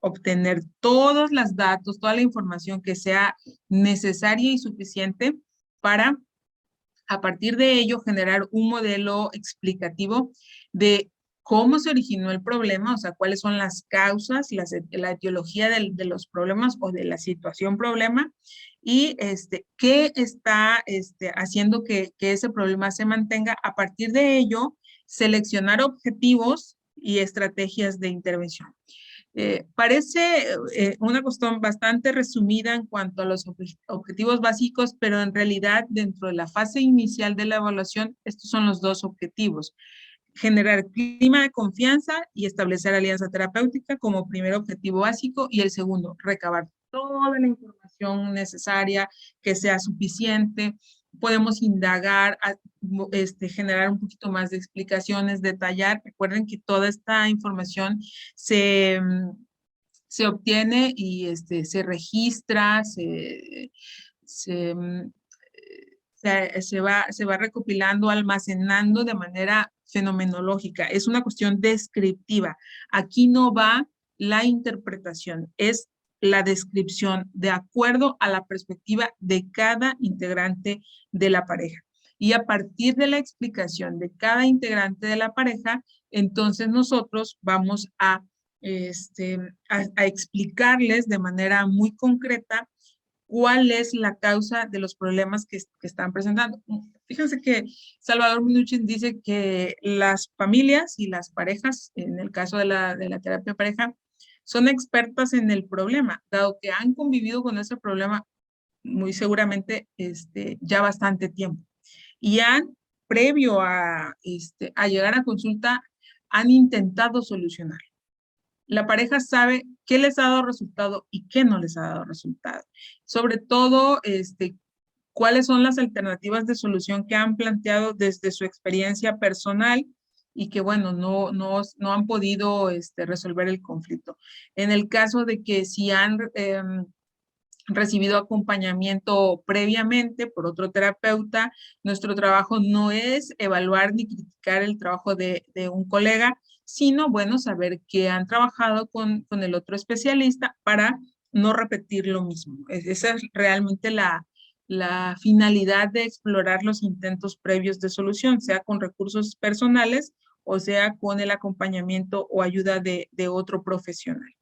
obtener todos los datos, toda la información que sea necesaria y suficiente para, a partir de ello, generar un modelo explicativo de cómo se originó el problema, o sea, cuáles son las causas, la etiología de los problemas o de la situación problema, y qué está haciendo que ese problema se mantenga. A partir de ello, seleccionar objetivos y estrategias de intervención. Parece una cuestión bastante resumida en cuanto a los objetivos básicos, pero en realidad dentro de la fase inicial de la evaluación, estos son los dos objetivos. Generar clima de confianza y establecer alianza terapéutica como primer objetivo básico, y el segundo, recabar toda la información necesaria que sea suficiente. Podemos indagar, generar un poquito más de explicaciones, detallar. Recuerden que toda esta información se obtiene y se registra, se va recopilando, almacenando de manera fenomenológica. Es una cuestión descriptiva. Aquí no va la interpretación, es la descripción de acuerdo a la perspectiva de cada integrante de la pareja. Y a partir de la explicación de cada integrante de la pareja, entonces nosotros vamos a explicarles de manera muy concreta cuál es la causa de los problemas que están presentando. Fíjense que Salvador Minuchin dice que las familias y las parejas, en el caso de la terapia de pareja, son expertas en el problema, dado que han convivido con ese problema muy seguramente ya bastante tiempo. Y previo a llegar a consulta, han intentado solucionar. La pareja sabe qué les ha dado resultado y qué no les ha dado resultado. Sobre todo, cuáles son las alternativas de solución que han planteado desde su experiencia personal y que, bueno, no han podido resolver el conflicto. En el caso de que si han recibido acompañamiento previamente por otro terapeuta, nuestro trabajo no es evaluar ni criticar el trabajo de un colega, sino, bueno, saber que han trabajado con el otro especialista para no repetir lo mismo. Esa es realmente la finalidad de explorar los intentos previos de solución, sea con recursos personales o sea con el acompañamiento o ayuda de otro profesional.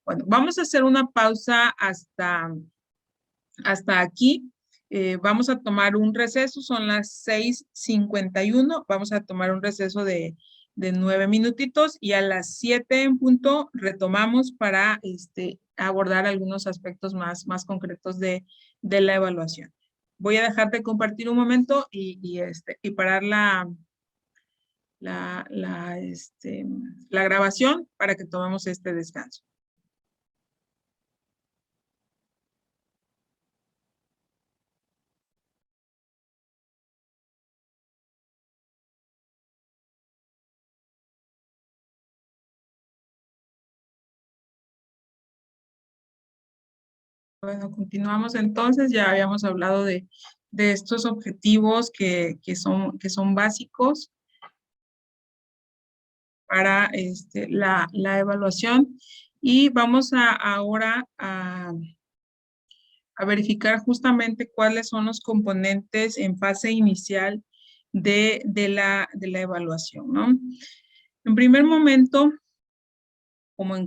Bueno, vamos a hacer una pausa hasta aquí. Vamos a tomar un receso, son las 6:51. Vamos a tomar un receso de 9 minutitos y a las 7 en punto retomamos para abordar algunos aspectos más concretos de la evaluación. Voy a dejar de compartir un momento y parar la grabación para que tomemos este descanso. Bueno, continuamos entonces. Ya habíamos hablado de estos objetivos que son básicos para la evaluación. Y vamos ahora a a verificar justamente cuáles son los componentes en fase inicial de la evaluación, ¿no? En primer momento, como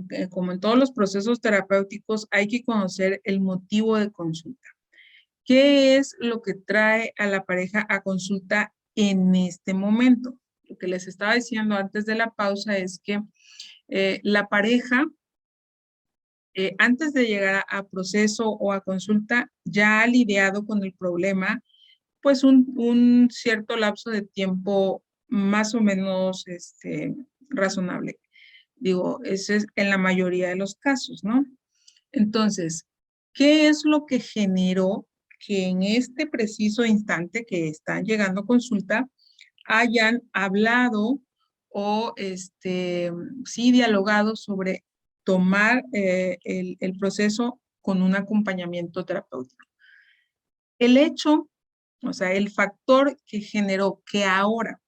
en todos los procesos terapéuticos, hay que conocer el motivo de consulta. ¿Qué es lo que trae a la pareja a consulta en este momento? Lo que les estaba diciendo antes de la pausa es que la pareja, antes de llegar a proceso o a consulta, ya ha lidiado con el problema, pues un cierto lapso de tiempo más o menos razonable. Digo, ese es en la mayoría de los casos, ¿no? Entonces, ¿qué es lo que generó que en este preciso instante que están llegando a consulta hayan hablado o sí dialogado sobre tomar el proceso con un acompañamiento terapéutico? El hecho, o sea, el factor que generó que ahora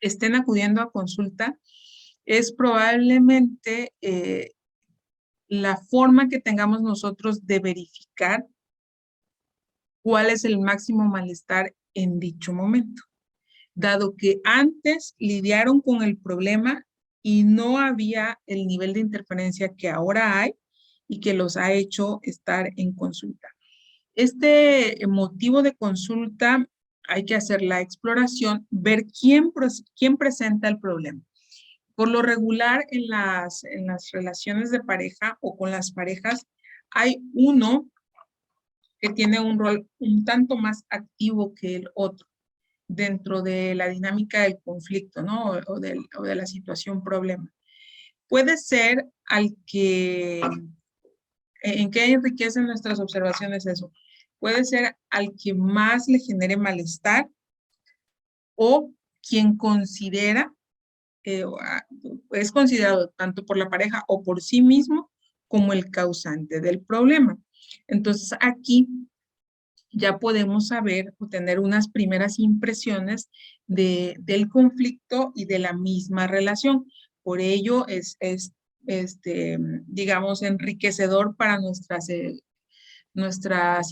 estén acudiendo a consulta es probablemente la forma que tengamos nosotros de verificar cuál es el máximo malestar en dicho momento, dado que antes lidiaron con el problema y no había el nivel de interferencia que ahora hay y que los ha hecho estar en consulta. Este motivo de consulta hay que hacer la exploración, ver quién presenta el problema. Por lo regular, en las relaciones de pareja o con las parejas, hay uno que tiene un rol un tanto más activo que el otro dentro de la dinámica del conflicto, ¿no? O de la situación problema. Puede ser al que, ¿en qué enriquecen nuestras observaciones eso? Puede ser al que más le genere malestar o quien considera es considerado tanto por la pareja o por sí mismo como el causante del problema. Entonces aquí ya podemos saber o tener unas primeras impresiones del conflicto y de la misma relación. Por ello es digamos, enriquecedor para nuestras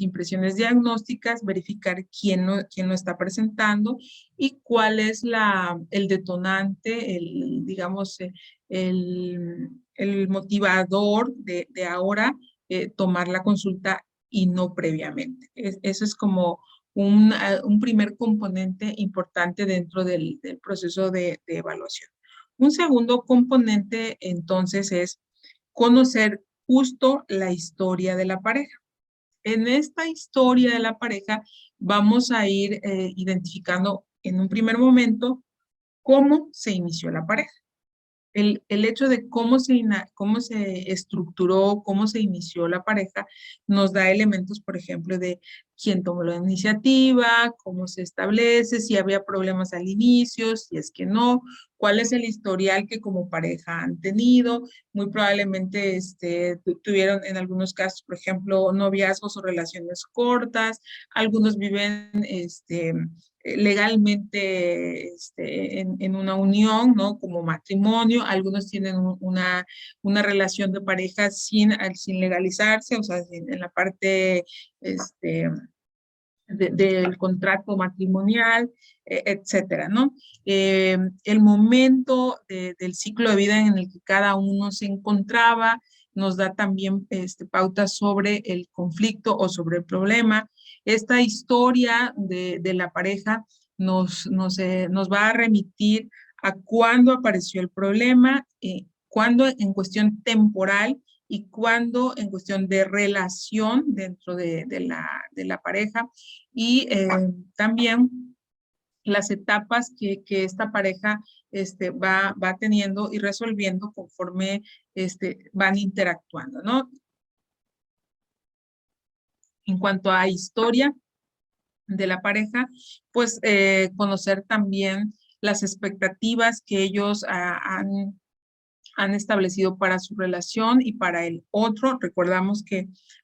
impresiones diagnósticas, verificar quién lo está presentando y cuál es el detonante, digamos, el motivador de ahora tomar la consulta y no previamente. Eso es como un primer componente importante dentro del proceso de evaluación. Un segundo componente, entonces, es conocer justo la historia de la pareja. En esta historia de la pareja vamos a ir identificando en un primer momento cómo se inició la pareja. El hecho de cómo se estructuró, cómo se inició la pareja, nos da elementos, por ejemplo, de quién tomó la iniciativa, cómo se establece, si había problemas al inicio, si es que no, cuál es el historial que como pareja han tenido. Muy probablemente tuvieron en algunos casos, por ejemplo, noviazgos o relaciones cortas, algunos viven legalmente en una unión, ¿no? Como matrimonio, algunos tienen una relación de pareja sin legalizarse, o sea, en la parte del contrato matrimonial, etcétera, ¿no? El momento del ciclo de vida en el que cada uno se encontraba nos da también pautas sobre el conflicto o sobre el problema. Esta historia de la pareja nos va a remitir a cuándo apareció el problema, cuándo en cuestión temporal y cuándo en cuestión de relación dentro de la pareja y también las etapas que esta pareja va teniendo y resolviendo conforme van interactuando, ¿no? En cuanto a historia de la pareja, pues conocer también las expectativas que ellos han establecido para su relación y para el otro.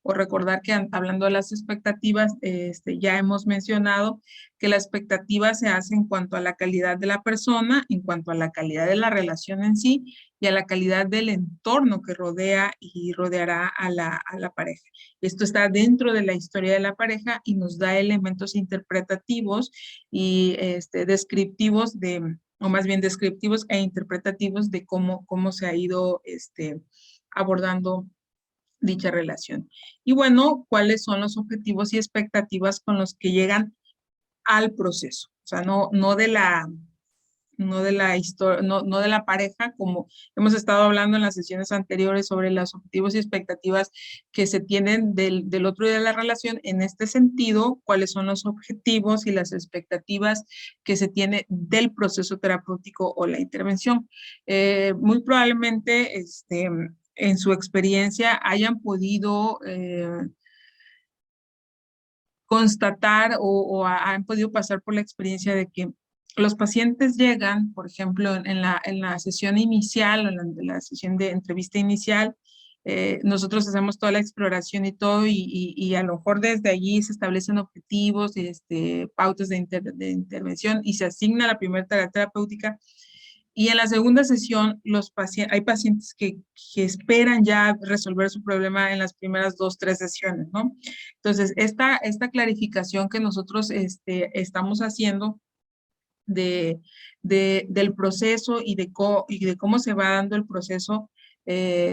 Recordar que hablando de las expectativas, ya hemos mencionado que la expectativa se hace en cuanto a la calidad de la persona, en cuanto a la calidad de la relación en sí y a la calidad del entorno que rodea y rodeará a la pareja. Esto está dentro de la historia de la pareja y nos da elementos interpretativos y descriptivos o más bien descriptivos e interpretativos de cómo se ha ido abordando dicha relación. Y bueno, ¿cuáles son los objetivos y expectativas con los que llegan al proceso? O sea, no de la historia, no de la pareja, como hemos estado hablando en las sesiones anteriores sobre los objetivos y expectativas que se tienen del otro día de la relación. En este sentido, ¿cuáles son los objetivos y las expectativas que se tiene del proceso terapéutico o la intervención? Muy probablemente, en su experiencia hayan podido constatar han podido pasar por la experiencia de que los pacientes llegan, por ejemplo, en la sesión inicial, en la sesión de entrevista inicial, nosotros hacemos toda la exploración y todo, y a lo mejor desde allí se establecen objetivos, pautas de intervención y se asigna la primera tarea terapéutica. Y en la segunda sesión, hay pacientes que esperan ya resolver su problema en las primeras 2, 3 sesiones, ¿no? Entonces, esta clarificación que nosotros estamos haciendo del proceso y de cómo se va dando el proceso,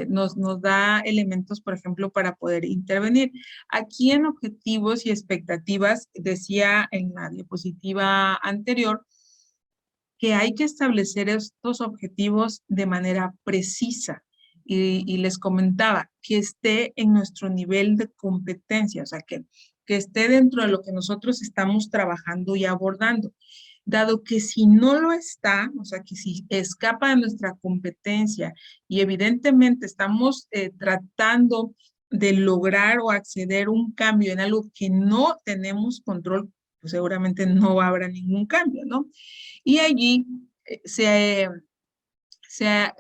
nos da elementos, por ejemplo, para poder intervenir. Aquí en objetivos y expectativas, decía en la diapositiva anterior, que hay que establecer estos objetivos de manera precisa. Y les comentaba que esté en nuestro nivel de competencia, o sea, que esté dentro de lo que nosotros estamos trabajando y abordando. Dado que si no lo está, o sea, que si escapa de nuestra competencia y evidentemente estamos tratando de lograr o acceder a un cambio en algo que no tenemos control, pues seguramente no habrá ningún cambio, ¿no? Y allí se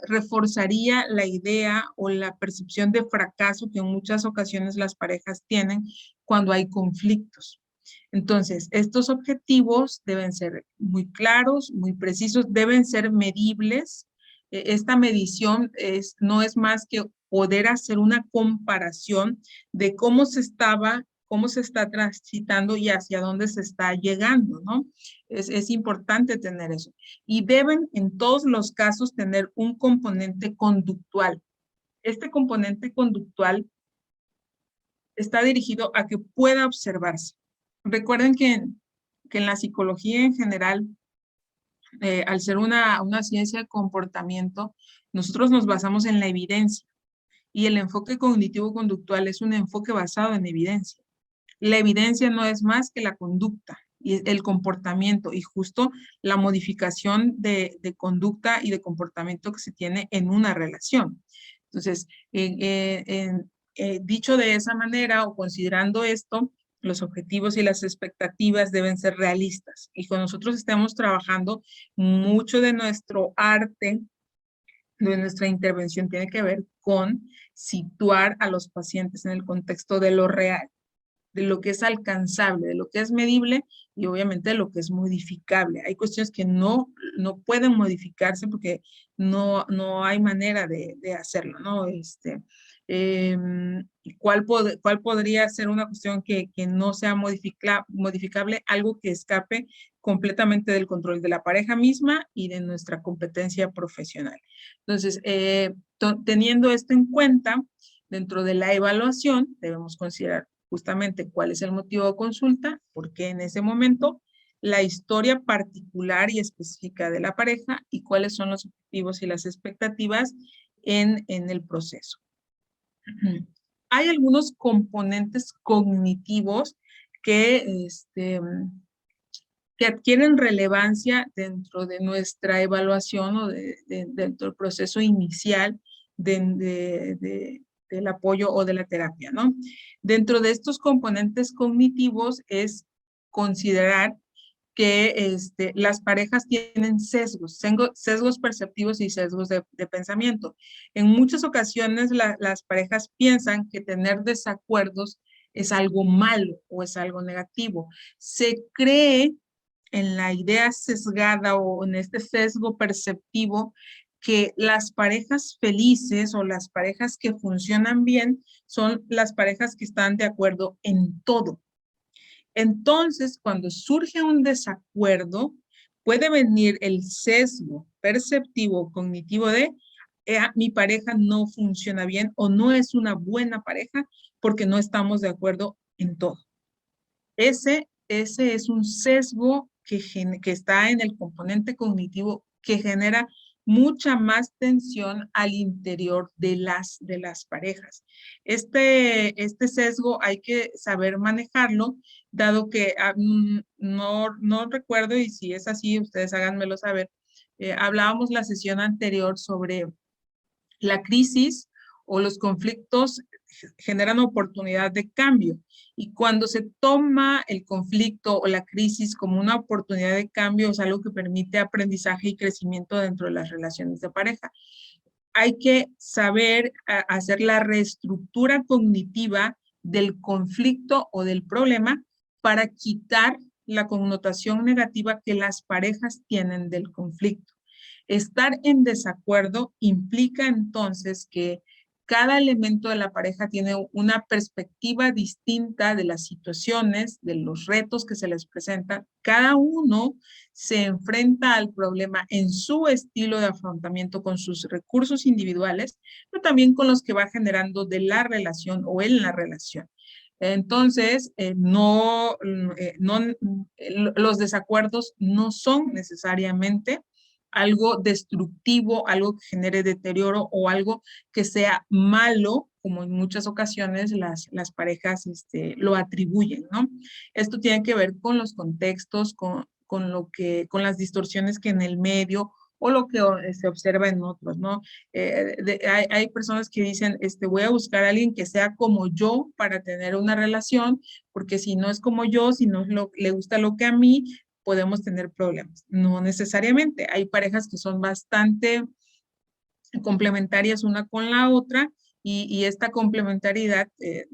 reforzaría la idea o la percepción de fracaso que en muchas ocasiones las parejas tienen cuando hay conflictos. Entonces, estos objetivos deben ser muy claros, muy precisos, deben ser medibles. Esta medición no es más que poder hacer una comparación de cómo se está transitando y hacia dónde se está llegando, ¿no? Es importante tener eso. Y deben en todos los casos tener un componente conductual. Este componente conductual está dirigido a que pueda observarse. Recuerden que en la psicología en general, al ser una ciencia de comportamiento, nosotros nos basamos en la evidencia y el enfoque cognitivo-conductual es un enfoque basado en evidencia. La evidencia no es más que la conducta y el comportamiento y justo la modificación de conducta y de comportamiento que se tiene en una relación. Entonces, dicho de esa manera o considerando esto, los objetivos y las expectativas deben ser realistas. Y con nosotros estamos trabajando, mucho de nuestro arte, de nuestra intervención tiene que ver con situar a los pacientes en el contexto de lo real, de lo que es alcanzable, de lo que es medible y obviamente de lo que es modificable. Hay cuestiones que no pueden modificarse porque no hay manera de hacerlo, ¿no? ¿Cuál podría ser una cuestión que no sea modificable? Algo que escape completamente del control de la pareja misma y de nuestra competencia profesional. Entonces, teniendo esto en cuenta, dentro de la evaluación debemos considerar justamente cuál es el motivo de consulta, por qué en ese momento, la historia particular y específica de la pareja y cuáles son los objetivos y las expectativas en el proceso. Hay algunos componentes cognitivos que adquieren relevancia dentro de nuestra evaluación o dentro del proceso inicial del apoyo o de la terapia, ¿no? Dentro de estos componentes cognitivos es considerar que las parejas tienen sesgos perceptivos y sesgos de pensamiento. En muchas ocasiones las parejas piensan que tener desacuerdos es algo malo o es algo negativo. Se cree en la idea sesgada o en este sesgo perceptivo que las parejas felices o las parejas que funcionan bien son las parejas que están de acuerdo en todo. Entonces, cuando surge un desacuerdo, puede venir el sesgo perceptivo cognitivo de mi pareja no funciona bien o no es una buena pareja porque no estamos de acuerdo en todo. Ese es un sesgo que está en el componente cognitivo que genera mucha más tensión al interior de las parejas. Este sesgo hay que saber manejarlo, dado que no recuerdo, y si es así, ustedes háganmelo saber. Hablábamos la sesión anterior sobre la crisis o los conflictos generan oportunidad de cambio. Y cuando se toma el conflicto o la crisis como una oportunidad de cambio, es algo que permite aprendizaje y crecimiento dentro de las relaciones de pareja. Hay que saber hacer la reestructura cognitiva del conflicto o del problema para quitar la connotación negativa que las parejas tienen del conflicto. Estar en desacuerdo implica entonces que cada elemento de la pareja tiene una perspectiva distinta de las situaciones, de los retos que se les presentan. Cada uno se enfrenta al problema en su estilo de afrontamiento con sus recursos individuales, pero también con los que va generando de la relación o en la relación. Entonces, los desacuerdos no son necesariamente algo destructivo, algo que genere deterioro o algo que sea malo, como en muchas ocasiones las parejas lo atribuyen, ¿no? Esto tiene que ver con los contextos, con las distorsiones que en el medio o lo que se observa en otros, ¿no? Hay personas que dicen, voy a buscar a alguien que sea como yo para tener una relación, porque si no es como yo, si no le gusta lo que a mí, podemos tener problemas. No necesariamente. Hay parejas que son bastante complementarias una con la otra y esta complementariedad,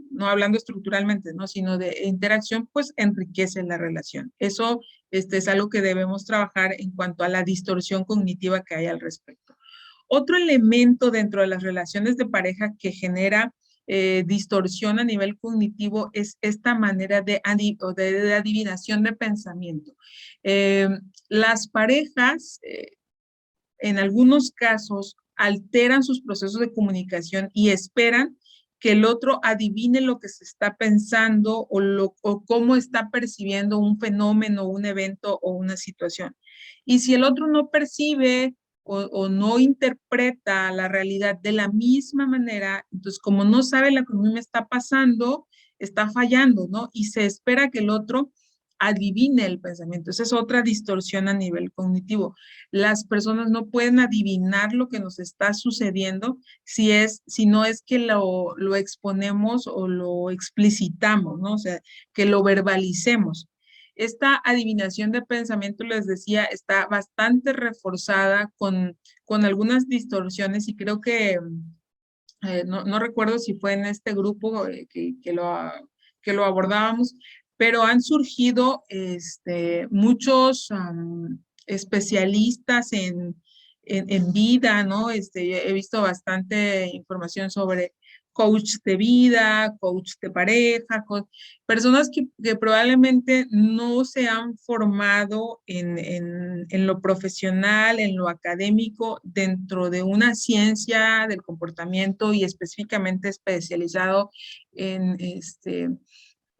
no hablando estructuralmente, ¿no? Sino de interacción, pues enriquece la relación. Eso es algo que debemos trabajar en cuanto a la distorsión cognitiva que hay al respecto. Otro elemento dentro de las relaciones de pareja que genera distorsión a nivel cognitivo es esta manera de adivinación de pensamiento. Las parejas, en algunos casos, alteran sus procesos de comunicación y esperan que el otro adivine lo que se está pensando o cómo está percibiendo un fenómeno, un evento o una situación. Y si el otro no percibe o no interpreta la realidad de la misma manera, entonces como no sabe lo que a mí me está pasando, está fallando, ¿no? Y se espera que el otro adivine el pensamiento. Esa es otra distorsión a nivel cognitivo. Las personas no pueden adivinar lo que nos está sucediendo si no es que lo exponemos o lo explicitamos, ¿no? O sea, que lo verbalicemos. Esta adivinación de pensamiento, les decía, está bastante reforzada con algunas distorsiones y creo que, no recuerdo si fue en este grupo que lo abordábamos, pero han surgido muchos especialistas en vida, ¿no? He visto bastante información sobre coach de vida, coach de pareja, personas que probablemente no se han formado en lo profesional, en lo académico, dentro de una ciencia del comportamiento y específicamente especializado en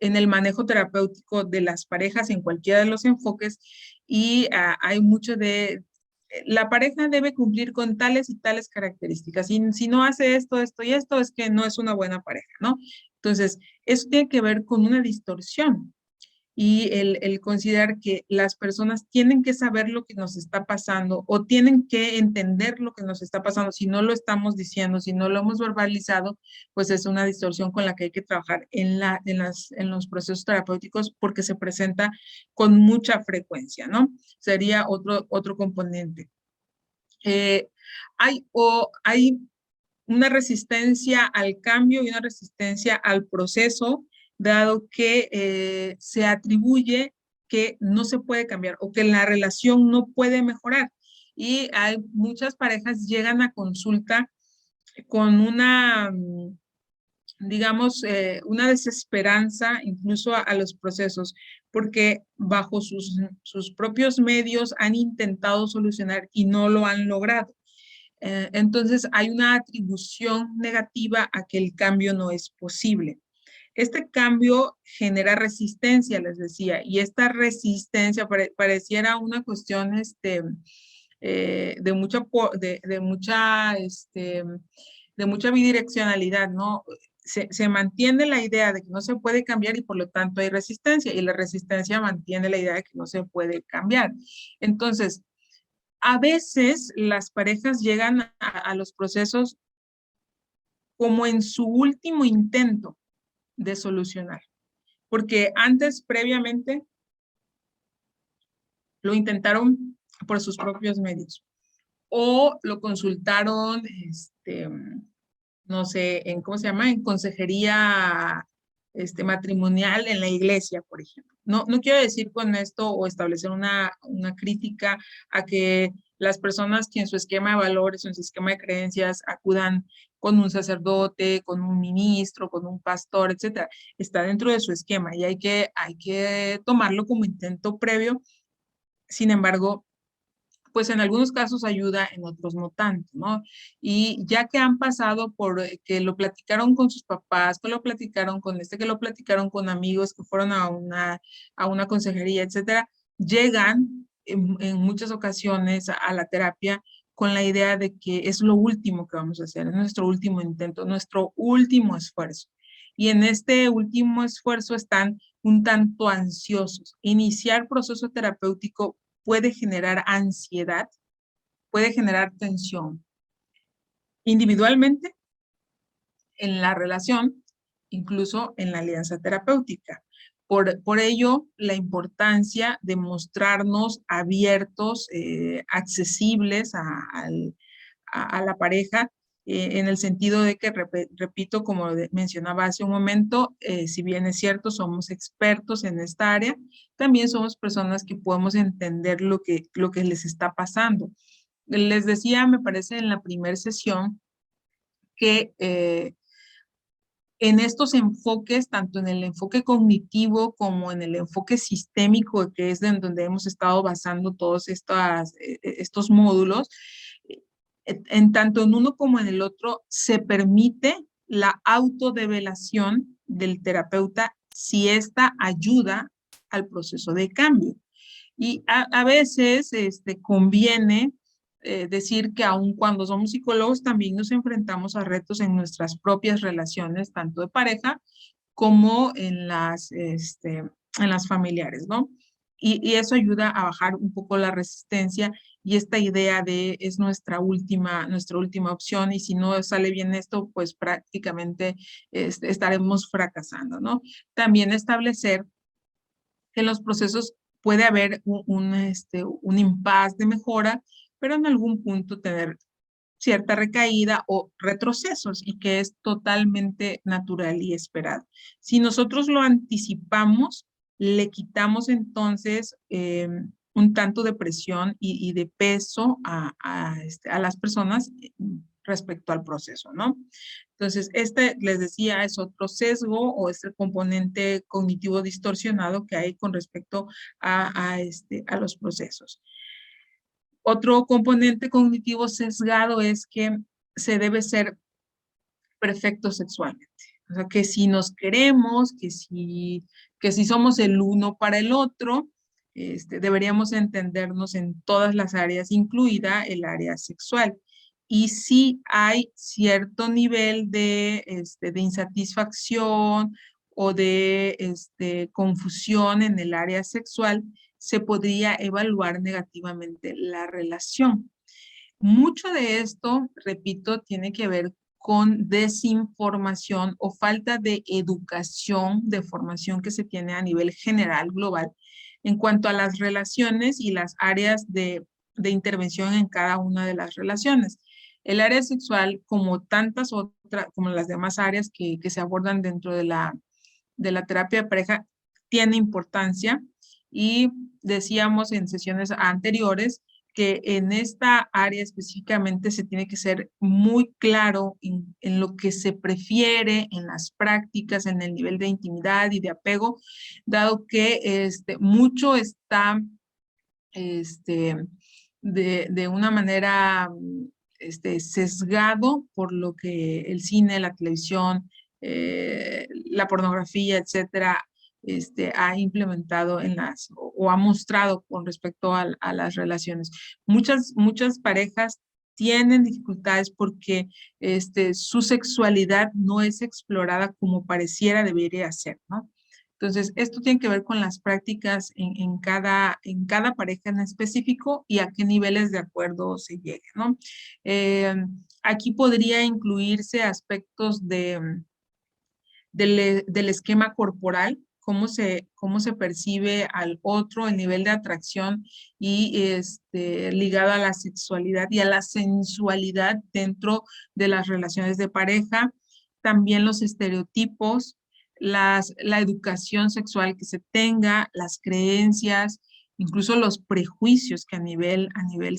en el manejo terapéutico de las parejas en cualquiera de los enfoques y hay mucho de la pareja debe cumplir con tales y tales características. Si no hace esto, esto y esto, es que no es una buena pareja, ¿no? Entonces, eso tiene que ver con una distorsión y el considerar que las personas tienen que saber lo que nos está pasando o tienen que entender lo que nos está pasando. Si no lo estamos diciendo, si no lo hemos verbalizado, pues es una distorsión con la que hay que trabajar en los procesos terapéuticos porque se presenta con mucha frecuencia, ¿no? Sería otro componente. Hay una resistencia al cambio y una resistencia al proceso, dado que se atribuye que no se puede cambiar o que la relación no puede mejorar. Y hay muchas parejas llegan a consulta con una, digamos, una desesperanza incluso a los procesos, porque bajo sus propios medios han intentado solucionar y no lo han logrado. Entonces hay una atribución negativa a que el cambio no es posible. Este cambio genera resistencia, les decía, y esta resistencia pareciera una cuestión de mucha bidireccionalidad, ¿no? Se mantiene la idea de que no se puede cambiar y por lo tanto hay resistencia, y la resistencia mantiene la idea de que no se puede cambiar. Entonces, a veces las parejas llegan a los procesos como en su último intento de solucionar, porque antes, previamente, lo intentaron por sus propios medios o lo consultaron, no sé, ¿cómo se llama? En consejería matrimonial en la iglesia, por ejemplo. No quiero decir con esto o establecer una crítica a que las personas que en su esquema de valores o en su esquema de creencias acudan con un sacerdote, con un ministro, con un pastor, etcétera, está dentro de su esquema y hay que tomarlo como intento previo. Sin embargo, pues en algunos casos ayuda, en otros no tanto, ¿no? Y ya que han pasado por que lo platicaron con sus papás, que lo platicaron con que lo platicaron con amigos, que fueron a una consejería, etcétera, llegan en muchas ocasiones a la terapia con la idea de que es lo último que vamos a hacer, es nuestro último intento, nuestro último esfuerzo. Y en este último esfuerzo están un tanto ansiosos. Iniciar proceso terapéutico puede generar ansiedad, puede generar tensión. Individualmente, en la relación, incluso en la alianza terapéutica. Por ello, la importancia de mostrarnos abiertos, accesibles a la pareja, en el sentido de que, repito, como mencionaba hace un momento, si bien es cierto, somos expertos en esta área, también somos personas que podemos entender lo que les está pasando. Les decía, me parece, en la primera sesión, que en estos enfoques, tanto en el enfoque cognitivo como en el enfoque sistémico, que es en donde hemos estado basando todos estos módulos, en tanto en uno como en el otro, se permite la autodevelación del terapeuta si esta ayuda al proceso de cambio. Y a veces conviene decir que aun cuando somos psicólogos también nos enfrentamos a retos en nuestras propias relaciones, tanto de pareja como en las familiares, ¿no? Y eso ayuda a bajar un poco la resistencia y esta idea de es nuestra última opción y si no sale bien esto, pues prácticamente estaremos fracasando, ¿no? También establecer que en los procesos puede haber un impasse de mejora, pero en algún punto tener cierta recaída o retrocesos y que es totalmente natural y esperado. Si nosotros lo anticipamos, le quitamos entonces un tanto de presión y de peso a las personas respecto al proceso, ¿no? Entonces, les decía, es otro sesgo o es el componente cognitivo distorsionado que hay con respecto a los procesos. Otro componente cognitivo sesgado es que se debe ser perfecto sexualmente. O sea, que si nos queremos, que si somos el uno para el otro, deberíamos entendernos en todas las áreas, incluida el área sexual. Y si hay cierto nivel de insatisfacción o de confusión en el área sexual, se podría evaluar negativamente la relación. Mucho de esto, repito, tiene que ver con desinformación o falta de educación, de formación que se tiene a nivel general, global, en cuanto a las relaciones y las áreas de intervención en cada una de las relaciones. El área sexual, como tantas otras, como las demás áreas que se abordan dentro de la terapia de pareja, tiene importancia y decíamos en sesiones anteriores que en esta área específicamente se tiene que ser muy claro en lo que se prefiere, en las prácticas, en el nivel de intimidad y de apego, dado que mucho está de una manera sesgado por lo que el cine, la televisión, la pornografía, etcétera, ha implementado o ha mostrado con respecto a las relaciones. Muchas parejas tienen dificultades porque su sexualidad no es explorada como pareciera debería ser, ¿no? Entonces, esto tiene que ver con las prácticas en cada pareja en específico y a qué niveles de acuerdo se llegue, ¿no? Aquí podría incluirse aspectos del esquema corporal, cómo se percibe al otro, el nivel de atracción y ligado a la sexualidad y a la sensualidad dentro de las relaciones de pareja. También los estereotipos, la educación sexual que se tenga, las creencias, incluso los prejuicios que a nivel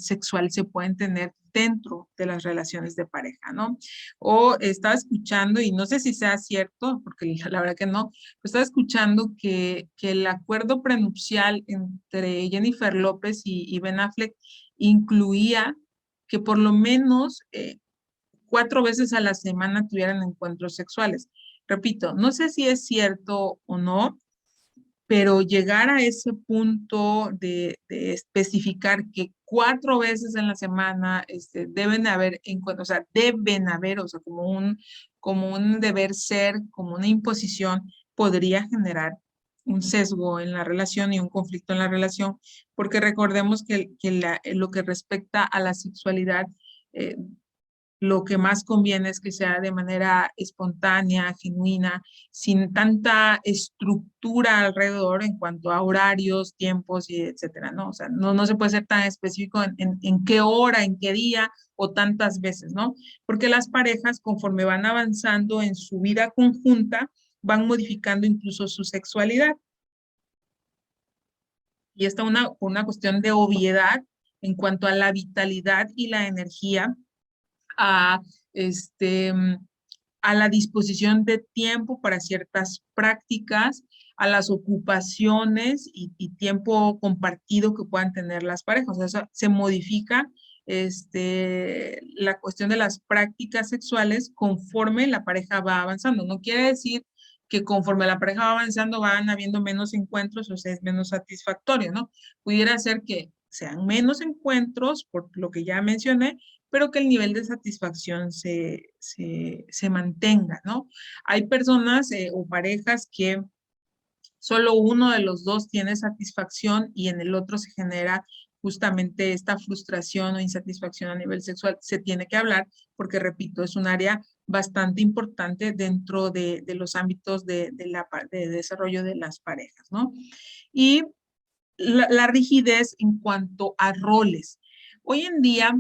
sexual se pueden tener dentro de las relaciones de pareja, ¿no? O estaba escuchando, y no sé si sea cierto, porque la verdad que no, pero estaba escuchando que el acuerdo prenupcial entre Jennifer López y Ben Affleck incluía que por lo menos 4 veces a la semana tuvieran encuentros sexuales. Repito, no sé si es cierto o no, pero llegar a ese punto de especificar que 4 veces en la semana deben haber encuentros, o sea, como un deber ser, como una imposición, podría generar un sesgo en la relación y un conflicto en la relación, porque recordemos que lo que respecta a la sexualidad, eh, lo que más conviene es que sea de manera espontánea, genuina, sin tanta estructura alrededor en cuanto a horarios, tiempos y etcétera, ¿no? O sea, no se puede ser tan específico en qué hora, en qué día o tantas veces, ¿no? Porque las parejas, conforme van avanzando en su vida conjunta, van modificando incluso su sexualidad. Y esta una cuestión de obviedad en cuanto a la vitalidad y la energía a, a la disposición de tiempo para ciertas prácticas, a las ocupaciones y tiempo compartido que puedan tener las parejas. O sea, se modifica la cuestión de las prácticas sexuales conforme la pareja va avanzando. No quiere decir que conforme la pareja va avanzando van habiendo menos encuentros, o sea, es menos satisfactorio, ¿no? Pudiera ser que sean menos encuentros, por lo que ya mencioné, pero que el nivel de satisfacción se mantenga, ¿no? Hay personas o parejas que solo uno de los dos tiene satisfacción y en el otro se genera justamente esta frustración o insatisfacción a nivel sexual. Se tiene que hablar porque, repito, es un área bastante importante dentro de los ámbitos de desarrollo de las parejas, ¿no? Y la rigidez en cuanto a roles. Hoy en día,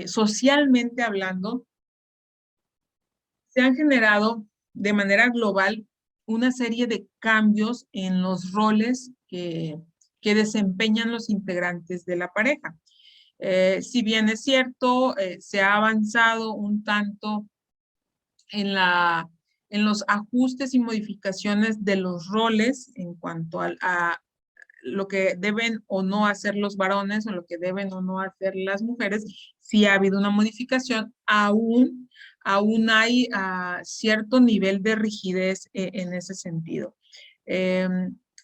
socialmente hablando, se han generado de manera global una serie de cambios en los roles que desempeñan los integrantes de la pareja. Si bien es cierto, se ha avanzado un tanto en los ajustes y modificaciones de los roles en cuanto a lo que deben o no hacer los varones o lo que deben o no hacer las mujeres, sí ha habido una modificación, aún hay cierto nivel de rigidez en ese sentido.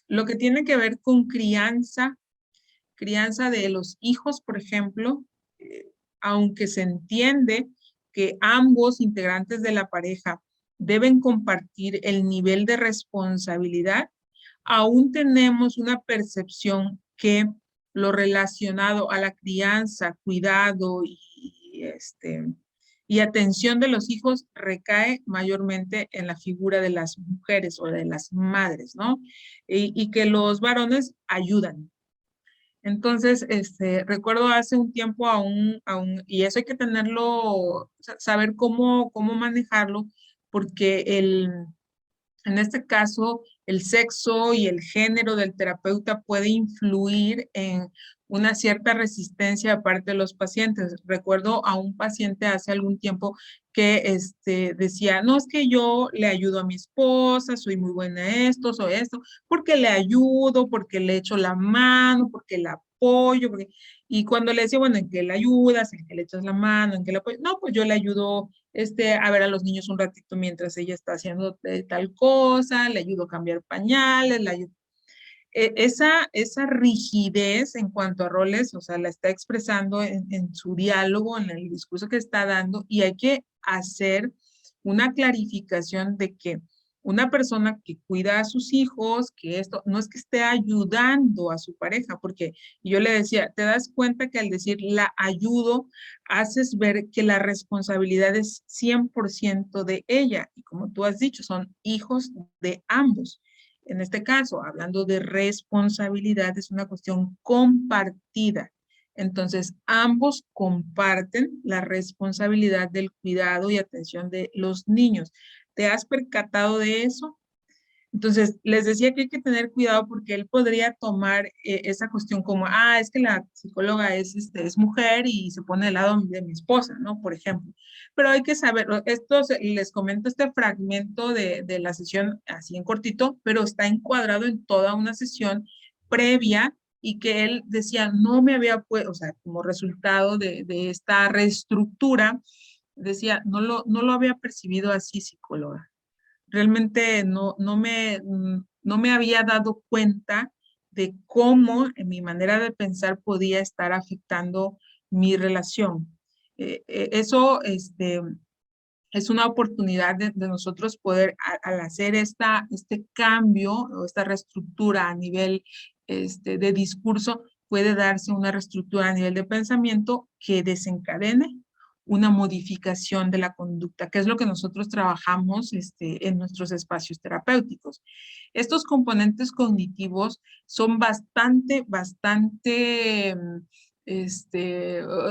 Lo que tiene que ver con crianza de los hijos, por ejemplo, aunque se entiende que ambos integrantes de la pareja deben compartir el nivel de responsabilidad, aún tenemos una percepción que lo relacionado a la crianza, cuidado y atención de los hijos recae mayormente en la figura de las mujeres o de las madres, ¿no? Y que los varones ayudan. Entonces, recuerdo hace un tiempo y eso hay que tenerlo, saber cómo manejarlo, porque en este caso, el sexo y el género del terapeuta puede influir en una cierta resistencia aparte de los pacientes. Recuerdo a un paciente hace algún tiempo que decía, no, es que yo le ayudo a mi esposa, soy muy buena en esto, soy esto, porque le ayudo, porque le echo la mano, porque la apoyo, y cuando le decía, bueno, ¿en qué le ayudas? ¿En qué le echas la mano? ¿En qué le apoyas? No, pues yo le ayudo a ver a los niños un ratito mientras ella está haciendo tal cosa, le ayudo a cambiar pañales, le ayudo. Esa rigidez en cuanto a roles, o sea, la está expresando en su diálogo, en el discurso que está dando, y hay que hacer una clarificación de que una persona que cuida a sus hijos, que esto no es que esté ayudando a su pareja, porque yo le decía, te das cuenta que al decir la ayudo, haces ver que la responsabilidad es 100% de ella, y como tú has dicho, son hijos de ambos. En este caso, hablando de responsabilidad, es una cuestión compartida. Entonces, ambos comparten la responsabilidad del cuidado y atención de los niños. ¿Te has percatado de eso? Entonces, les decía que hay que tener cuidado porque él podría tomar esa cuestión como, es que la psicóloga es mujer y se pone del lado de mi esposa, ¿no? Por ejemplo. Pero hay que saber, les comento este fragmento de la sesión así en cortito, pero está encuadrado en toda una sesión previa y que él decía, no me había puesto, o sea, como resultado de esta reestructura, decía, no lo había percibido así, psicóloga. Realmente no me había dado cuenta de cómo mi manera de pensar podía estar afectando mi relación. Eso es una oportunidad de nosotros poder, al hacer este cambio o esta reestructura a nivel de discurso, puede darse una reestructura a nivel de pensamiento que desencadene una modificación de la conducta, que es lo que nosotros trabajamos en nuestros espacios terapéuticos. Estos componentes cognitivos son bastante,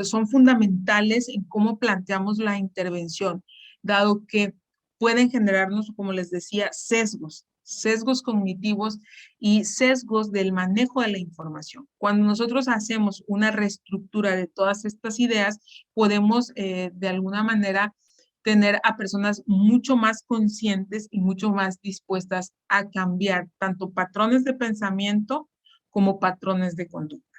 son fundamentales en cómo planteamos la intervención, dado que pueden generarnos, como les decía, sesgos cognitivos y sesgos del manejo de la información. Cuando nosotros hacemos una reestructura de todas estas ideas, podemos de alguna manera tener a personas mucho más conscientes y mucho más dispuestas a cambiar tanto patrones de pensamiento como patrones de conducta.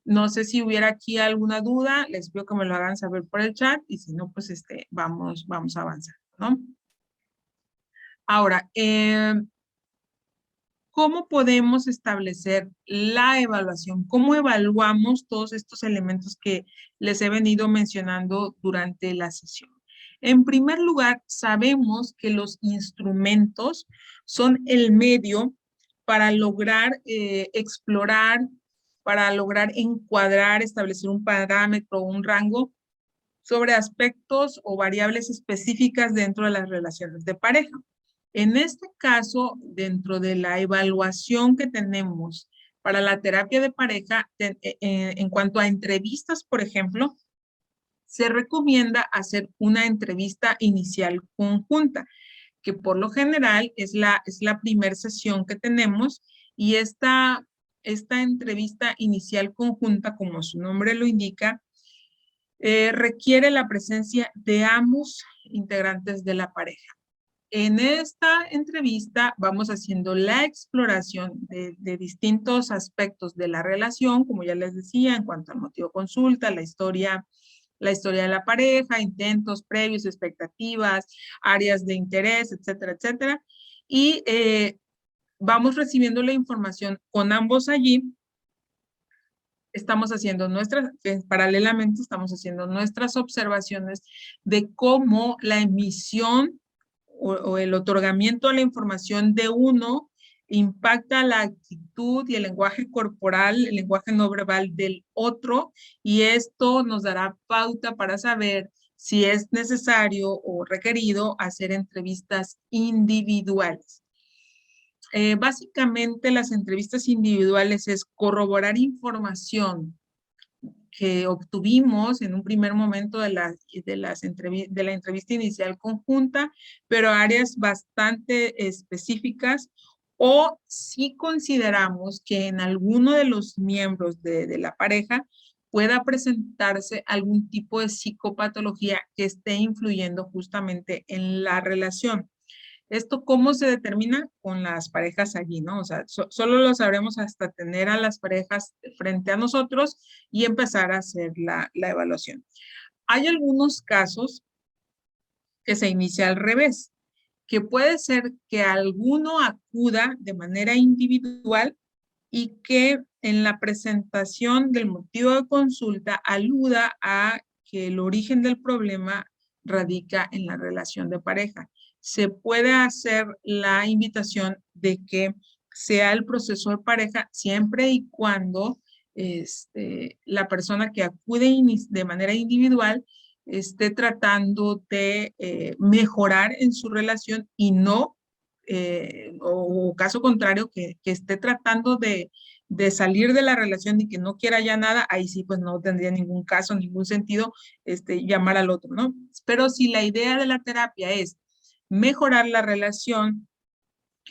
No sé si hubiera aquí alguna duda, les pido que me lo hagan saber por el chat y si no, pues vamos a avanzar, ¿no? Ahora, ¿cómo podemos establecer la evaluación? ¿Cómo evaluamos todos estos elementos que les he venido mencionando durante la sesión? En primer lugar, sabemos que los instrumentos son el medio para lograr explorar, para lograr encuadrar, establecer un parámetro o un rango sobre aspectos o variables específicas dentro de las relaciones de pareja. En este caso, dentro de la evaluación que tenemos para la terapia de pareja, en cuanto a entrevistas, por ejemplo, se recomienda hacer una entrevista inicial conjunta, que por lo general es la primera sesión que tenemos y esta entrevista inicial conjunta, como su nombre lo indica, requiere la presencia de ambos integrantes de la pareja. En esta entrevista vamos haciendo la exploración de distintos aspectos de la relación, como ya les decía, en cuanto al motivo de consulta, la historia de la pareja, intentos previos, expectativas, áreas de interés, etcétera, etcétera. Y vamos recibiendo la información con ambos allí. Estamos haciendo paralelamente estamos haciendo nuestras observaciones de cómo la emisión o el otorgamiento de la información de uno impacta la actitud y el lenguaje corporal, el lenguaje no verbal del otro, y esto nos dará pauta para saber si es necesario o requerido hacer entrevistas individuales. Básicamente las entrevistas individuales es corroborar información que obtuvimos en un primer momento de la entrevista inicial conjunta, pero áreas bastante específicas o si consideramos que en alguno de los miembros de la pareja pueda presentarse algún tipo de psicopatología que esté influyendo justamente en la relación. ¿Esto cómo se determina? Con las parejas allí, ¿no? O sea, solo lo sabremos hasta tener a las parejas frente a nosotros y empezar a hacer la evaluación. Hay algunos casos que se inicia al revés, que puede ser que alguno acuda de manera individual y que en la presentación del motivo de consulta aluda a que el origen del problema radica en la relación de pareja. Se puede hacer la invitación de que sea el proceso de pareja siempre y cuando la persona que acude de manera individual esté tratando de mejorar en su relación y no, o caso contrario, que esté tratando de salir de la relación y que no quiera ya nada, ahí sí pues no tendría ningún caso, ningún sentido llamar al otro, ¿no? Pero si la idea de la terapia es mejorar la relación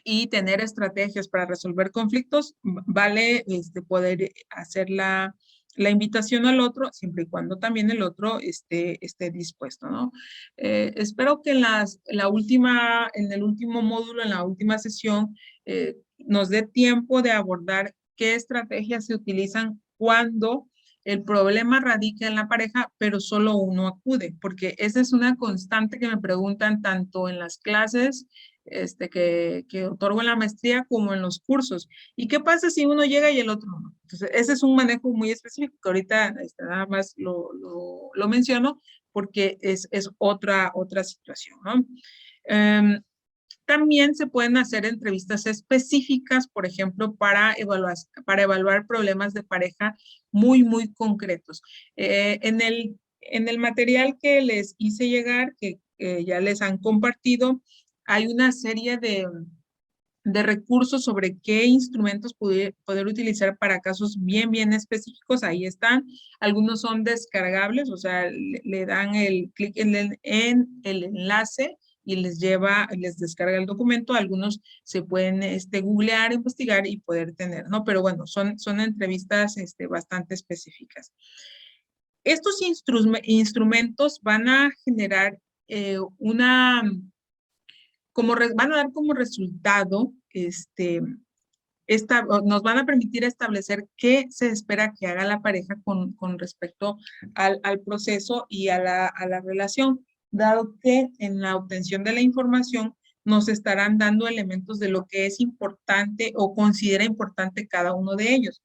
y tener estrategias para resolver conflictos, vale poder hacer la invitación al otro, siempre y cuando también el otro esté dispuesto, ¿no? Espero que en el último módulo, en la última sesión, nos dé tiempo de abordar qué estrategias se utilizan cuando el problema radica en la pareja, pero solo uno acude, porque esa es una constante que me preguntan tanto en las clases que otorgo en la maestría como en los cursos. ¿Y qué pasa si uno llega y el otro no? Entonces, ese es un manejo muy específico que ahorita nada más lo menciono porque es otra situación, ¿no? También se pueden hacer entrevistas específicas, por ejemplo, para evaluar problemas de pareja muy concretos. En el material que les hice llegar, que ya les han compartido, hay una serie de recursos sobre qué instrumentos poder utilizar para casos bien específicos. Ahí están. Algunos son descargables, o sea, le dan el clic en el enlace y les descarga el documento. Algunos se pueden googlear, investigar y poder tener, ¿no? Pero bueno, son entrevistas bastante específicas. Estos instrumentos van a generar van a dar como resultado, nos van a permitir establecer qué se espera que haga la pareja con respecto al proceso y a la relación, dado que en la obtención de la información nos estarán dando elementos de lo que es importante o considera importante cada uno de ellos.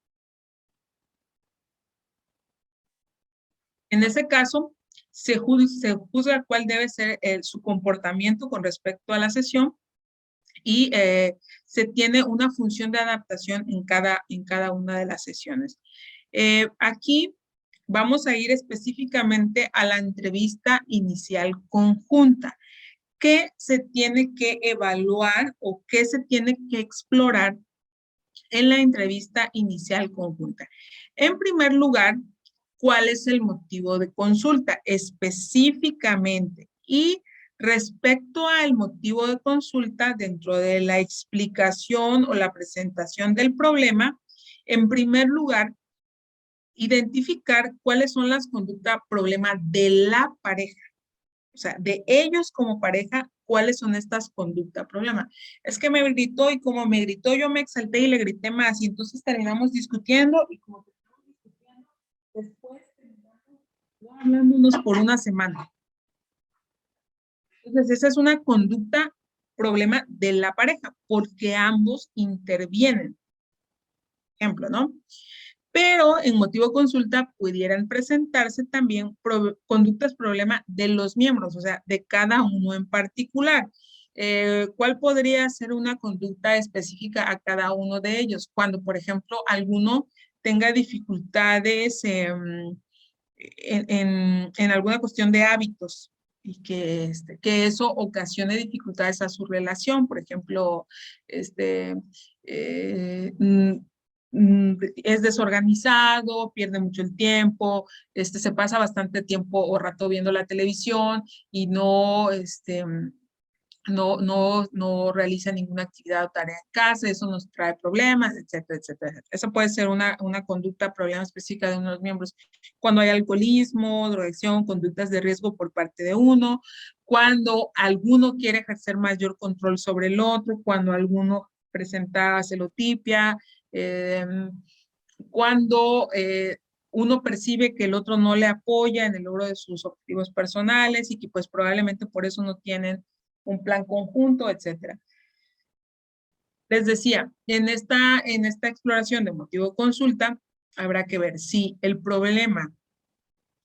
En ese caso, se juzga cuál debe ser su comportamiento con respecto a la sesión y se tiene una función de adaptación en cada una de las sesiones. Aquí vamos a ir específicamente a la entrevista inicial conjunta. ¿Qué se tiene que evaluar o qué se tiene que explorar en la entrevista inicial conjunta? En primer lugar, ¿cuál es el motivo de consulta específicamente? Y respecto al motivo de consulta, dentro de la explicación o la presentación del problema, en primer lugar, identificar cuáles son las conductas problema de la pareja. O sea, de ellos como pareja, ¿cuáles son estas conductas problema? Es que me gritó y como me gritó, yo me exalté y le grité más y entonces terminamos discutiendo y como terminamos discutiendo, después terminamos no hablándonos por una semana. Entonces, esa es una conducta problema de la pareja porque ambos intervienen. Ejemplo, ¿no? Pero en motivo de consulta pudieran presentarse también conductas problema de los miembros, o sea, de cada uno en particular. ¿Cuál podría ser una conducta específica a cada uno de ellos? Cuando, por ejemplo, alguno tenga dificultades en alguna cuestión de hábitos y que eso ocasione dificultades a su relación, por ejemplo, es desorganizado, pierde mucho el tiempo, se pasa bastante tiempo o rato viendo la televisión y no realiza ninguna actividad o tarea en casa, eso nos trae problemas, etcétera, etcétera, etcétera. Eso puede ser una conducta, problema específica de uno de los miembros. Cuando hay alcoholismo, drogadicción, conductas de riesgo por parte de uno, cuando alguno quiere ejercer mayor control sobre el otro, cuando alguno presenta celotipia, cuando uno percibe que el otro no le apoya en el logro de sus objetivos personales y que pues probablemente por eso no tienen un plan conjunto, etcétera. Les decía, en esta exploración de motivo de consulta, habrá que ver si el problema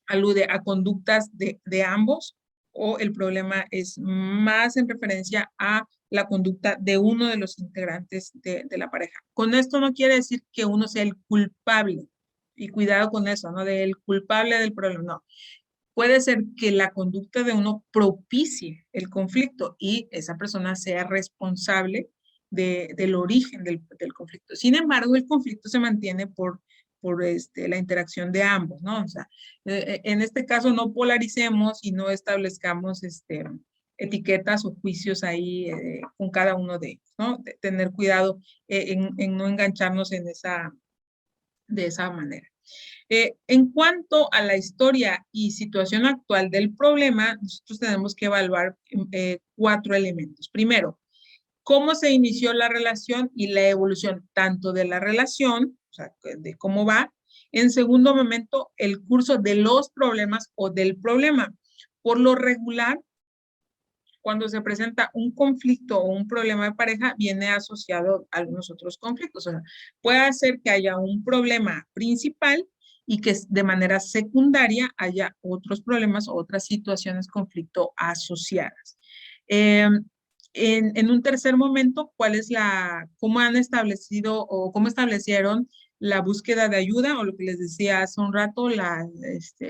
alude a conductas de ambos o el problema es más en referencia a la conducta de uno de los integrantes de la pareja. Con esto no quiere decir que uno sea el culpable, y cuidado con eso, ¿no? Del culpable del problema, no. Puede ser que la conducta de uno propicie el conflicto y esa persona sea responsable del origen del conflicto. Sin embargo, el conflicto se mantiene por la interacción de ambos, ¿no? O sea, en este caso no polaricemos y no establezcamos etiquetas o juicios ahí con cada uno de ellos, ¿no? Tener cuidado en no engancharnos de esa manera. En cuanto a la historia y situación actual del problema, nosotros tenemos que evaluar 4 elementos. Primero, cómo se inició la relación y la evolución tanto de la relación, o sea, de cómo va. En segundo momento, el curso de los problemas o del problema. Por lo regular, cuando se presenta un conflicto o un problema de pareja, viene asociado a algunos otros conflictos. O sea, puede ser que haya un problema principal y que de manera secundaria haya otros problemas o otras situaciones conflicto asociadas. En un tercer momento, cómo han establecido o cómo establecieron la búsqueda de ayuda o lo que les decía hace un rato,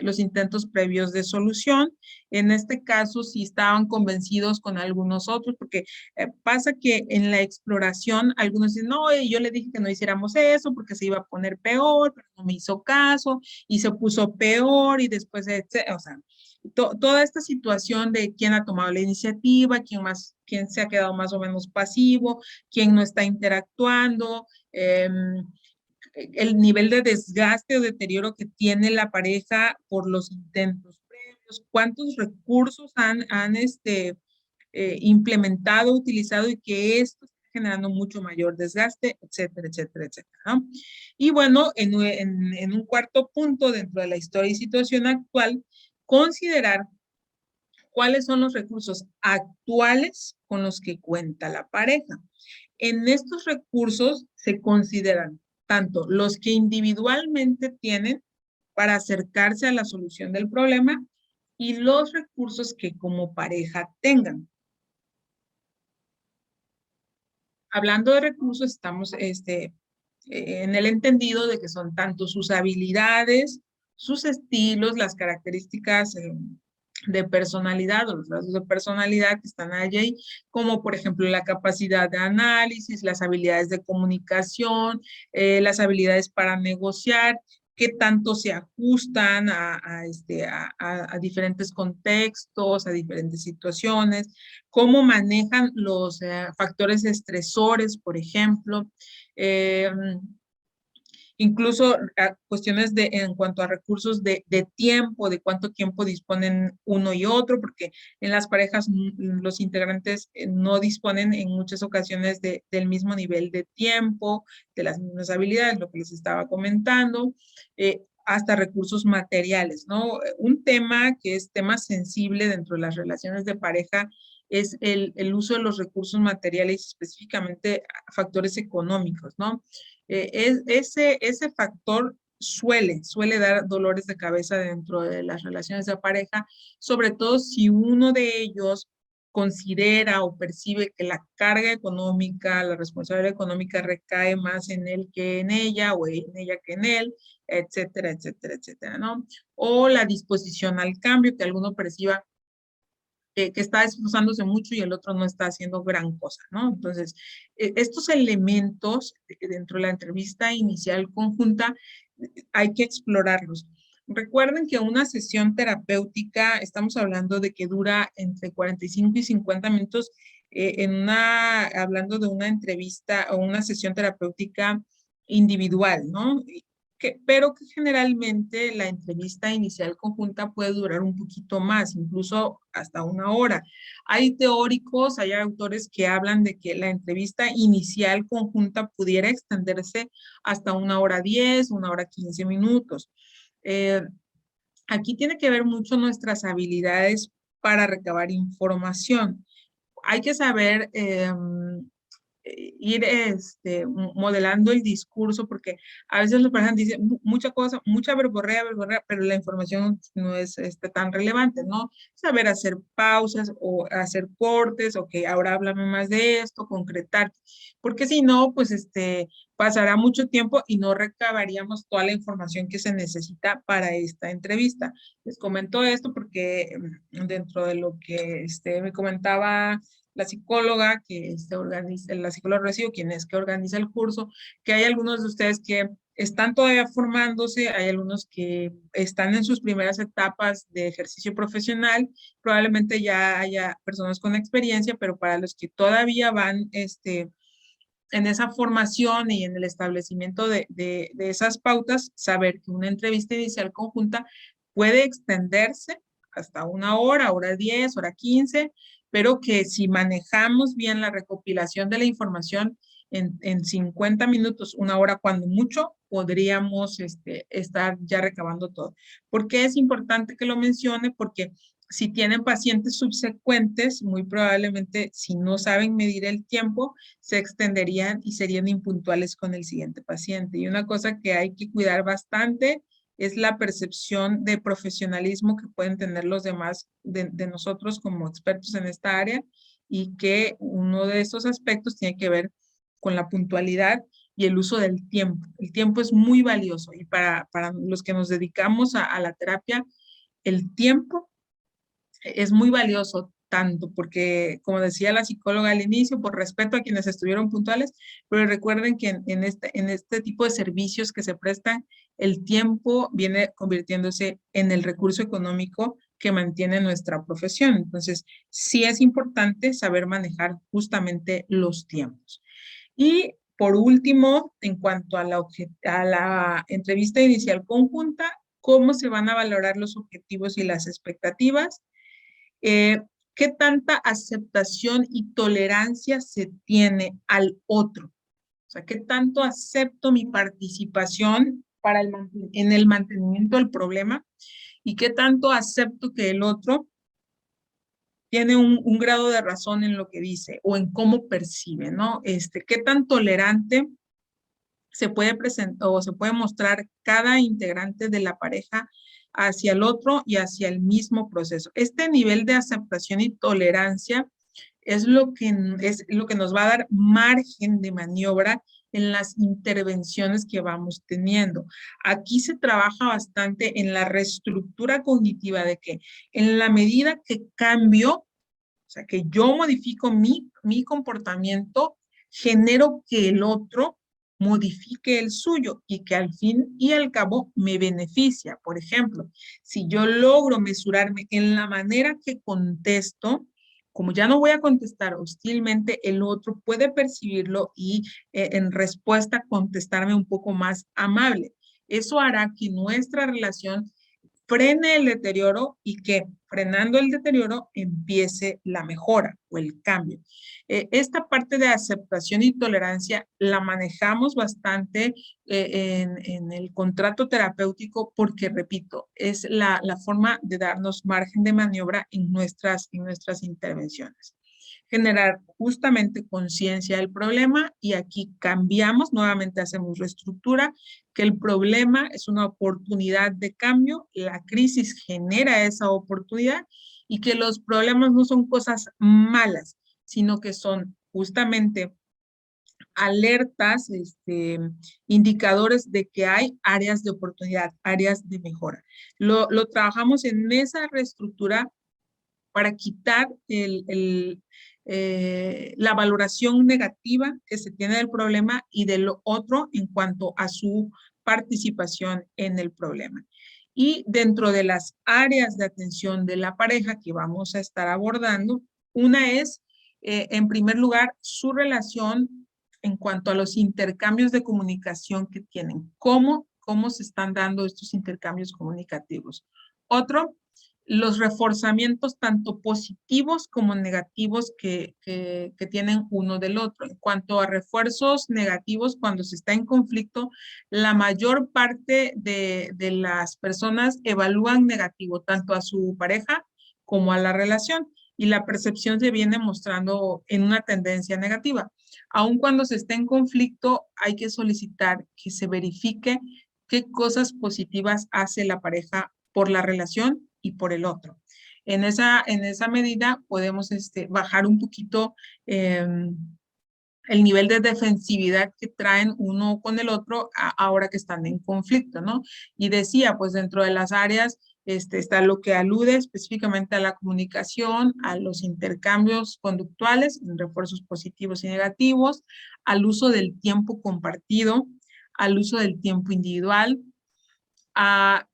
los intentos previos de solución. En este caso, si estaban convencidos con algunos otros, porque pasa que en la exploración algunos dicen, no, yo le dije que no hiciéramos eso porque se iba a poner peor, pero no me hizo caso y se puso peor y después, o sea, toda esta situación de quién ha tomado la iniciativa, quién se ha quedado más o menos pasivo, quién no está interactuando, el nivel de desgaste o deterioro que tiene la pareja por los intentos previos, cuántos recursos han implementado, utilizado y que esto está generando mucho mayor desgaste, etcétera, etcétera, etcétera, ¿no? Y bueno, en un cuarto punto dentro de la historia y situación actual, considerar cuáles son los recursos actuales con los que cuenta la pareja. En estos recursos se consideran tanto los que individualmente tienen para acercarse a la solución del problema y los recursos que como pareja tengan. Hablando de recursos, estamos en el entendido de que son tanto sus habilidades, sus estilos, las características de personalidad o los rasgos de personalidad que están allí, como por ejemplo la capacidad de análisis, las habilidades de comunicación, las habilidades para negociar, qué tanto se ajustan a diferentes contextos, a diferentes situaciones, cómo manejan los factores estresores, por ejemplo, incluso cuestiones en cuanto a recursos de tiempo, de cuánto tiempo disponen uno y otro, porque en las parejas los integrantes no disponen en muchas ocasiones del mismo nivel de tiempo, de las mismas habilidades, lo que les estaba comentando, hasta recursos materiales, ¿no? Un tema que es tema sensible dentro de las relaciones de pareja es el uso de los recursos materiales, específicamente factores económicos, ¿no? Ese factor suele dar dolores de cabeza dentro de las relaciones de pareja, sobre todo si uno de ellos considera o percibe que la carga económica, la responsabilidad económica recae más en él que en ella o en ella que en él, etcétera, etcétera, etcétera, ¿no? O la disposición al cambio, que alguno perciba que está esforzándose mucho y el otro no está haciendo gran cosa, ¿no? Entonces, estos elementos dentro de la entrevista inicial conjunta hay que explorarlos. Recuerden que una sesión terapéutica, estamos hablando de que dura entre 45 y 50 minutos, hablando de una entrevista o una sesión terapéutica individual, ¿no? Pero que generalmente la entrevista inicial conjunta puede durar un poquito más, incluso hasta 1 hora. Hay teóricos, hay autores que hablan de que la entrevista inicial conjunta pudiera extenderse hasta 1 hora 10, 1 hora 15 minutos. Aquí tiene que ver mucho nuestras habilidades para recabar información. Hay que saber ir modelando el discurso, porque a veces las personas dicen mucha cosa, mucha verborrea, pero la información no es tan relevante, ¿no? Saber hacer pausas o hacer cortes, o que ahora háblame más de esto, concretar, porque si no, pues pasará mucho tiempo y no recabaríamos toda la información que se necesita para esta entrevista. Les comento esto porque dentro de lo que me comentaba la psicóloga organiza, la psicóloga Rocío, quien es que organiza el curso, que hay algunos de ustedes que están todavía formándose, hay algunos que están en sus primeras etapas de ejercicio profesional, probablemente ya haya personas con experiencia, pero para los que todavía van en esa formación y en el establecimiento de esas pautas, saber que una entrevista inicial conjunta puede extenderse hasta 1 hora, 1 hora 10, 1 hora 15, pero que si manejamos bien la recopilación de la información en 50 minutos, 1 hora cuando mucho, podríamos estar ya recabando todo. ¿Por qué es importante que lo mencione? Porque si tienen pacientes subsecuentes, muy probablemente si no saben medir el tiempo, se extenderían y serían impuntuales con el siguiente paciente. Y una cosa que hay que cuidar bastante es la percepción de profesionalismo que pueden tener los demás de nosotros como expertos en esta área, y que uno de estos aspectos tiene que ver con la puntualidad y el uso del tiempo. El tiempo es muy valioso, y para los que nos dedicamos a la terapia, el tiempo es muy valioso, tanto porque, como decía la psicóloga al inicio, por respeto a quienes estuvieron puntuales, pero recuerden que en este tipo de servicios que se prestan, el tiempo viene convirtiéndose en el recurso económico que mantiene nuestra profesión. Entonces, sí es importante saber manejar justamente los tiempos. Y por último, en cuanto a la entrevista inicial conjunta, ¿cómo se van a valorar los objetivos y las expectativas? ¿Qué tanta aceptación y tolerancia se tiene al otro? O sea, ¿qué tanto acepto mi participación en el mantenimiento del problema? ¿Y qué tanto acepto que el otro tiene un grado de razón en lo que dice o en cómo percibe, ¿no? ¿Qué tan tolerante se puede presentar o se puede mostrar cada integrante de la pareja hacia el otro y hacia el mismo proceso? Este nivel de aceptación y tolerancia es lo que nos va a dar margen de maniobra en las intervenciones que vamos teniendo. Aquí se trabaja bastante en la reestructura cognitiva, de que en la medida que cambio, o sea, que yo modifico mi comportamiento, genero que el otro modifique el suyo, y que al fin y al cabo me beneficia. Por ejemplo, si yo logro mesurarme en la manera que contesto, como ya no voy a contestar hostilmente, el otro puede percibirlo y en respuesta contestarme un poco más amable. Eso hará que nuestra relación frene el deterioro, y que frenando el deterioro empiece la mejora o el cambio. Esta parte de aceptación y tolerancia la manejamos bastante en el contrato terapéutico, porque, repito, es la forma de darnos margen de maniobra en nuestras intervenciones. Generar justamente conciencia del problema, y aquí cambiamos, nuevamente hacemos reestructura, que el problema es una oportunidad de cambio, la crisis genera esa oportunidad, y que los problemas no son cosas malas, sino que son justamente alertas, indicadores de que hay áreas de oportunidad, áreas de mejora. Lo trabajamos en esa reestructura para quitar la valoración negativa que se tiene del problema y del otro en cuanto a su participación en el problema. Y dentro de las áreas de atención de la pareja que vamos a estar abordando, una es en primer lugar, su relación en cuanto a los intercambios de comunicación que tienen. ¿Cómo se están dando estos intercambios comunicativos? Otro, los reforzamientos tanto positivos como negativos que tienen uno del otro. En cuanto a refuerzos negativos, cuando se está en conflicto, la mayor parte de las personas evalúan negativo tanto a su pareja como a la relación, y la percepción se viene mostrando en una tendencia negativa. Aun cuando se esté en conflicto, hay que solicitar que se verifique qué cosas positivas hace la pareja por la relación y por el otro. En esa medida podemos bajar un poquito el nivel de defensividad que traen uno con el otro ahora que están en conflicto, ¿no? Y decía, pues dentro de las áreas está lo que alude específicamente a la comunicación, a los intercambios conductuales, refuerzos positivos y negativos, al uso del tiempo compartido, al uso del tiempo individual, a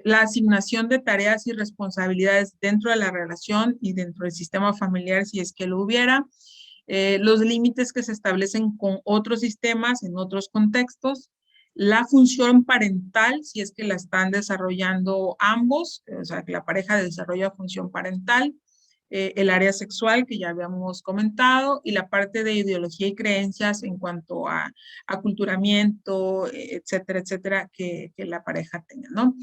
la asignación de tareas y responsabilidades dentro de la relación y dentro del sistema familiar, si es que lo hubiera, los límites que se establecen con otros sistemas en otros contextos, la función parental, si es que la están desarrollando ambos, o sea, que la pareja desarrolla función parental, el área sexual que ya habíamos comentado y la parte de ideología y creencias en cuanto a aculturamiento, etcétera, etcétera, que la pareja tenga, ¿no?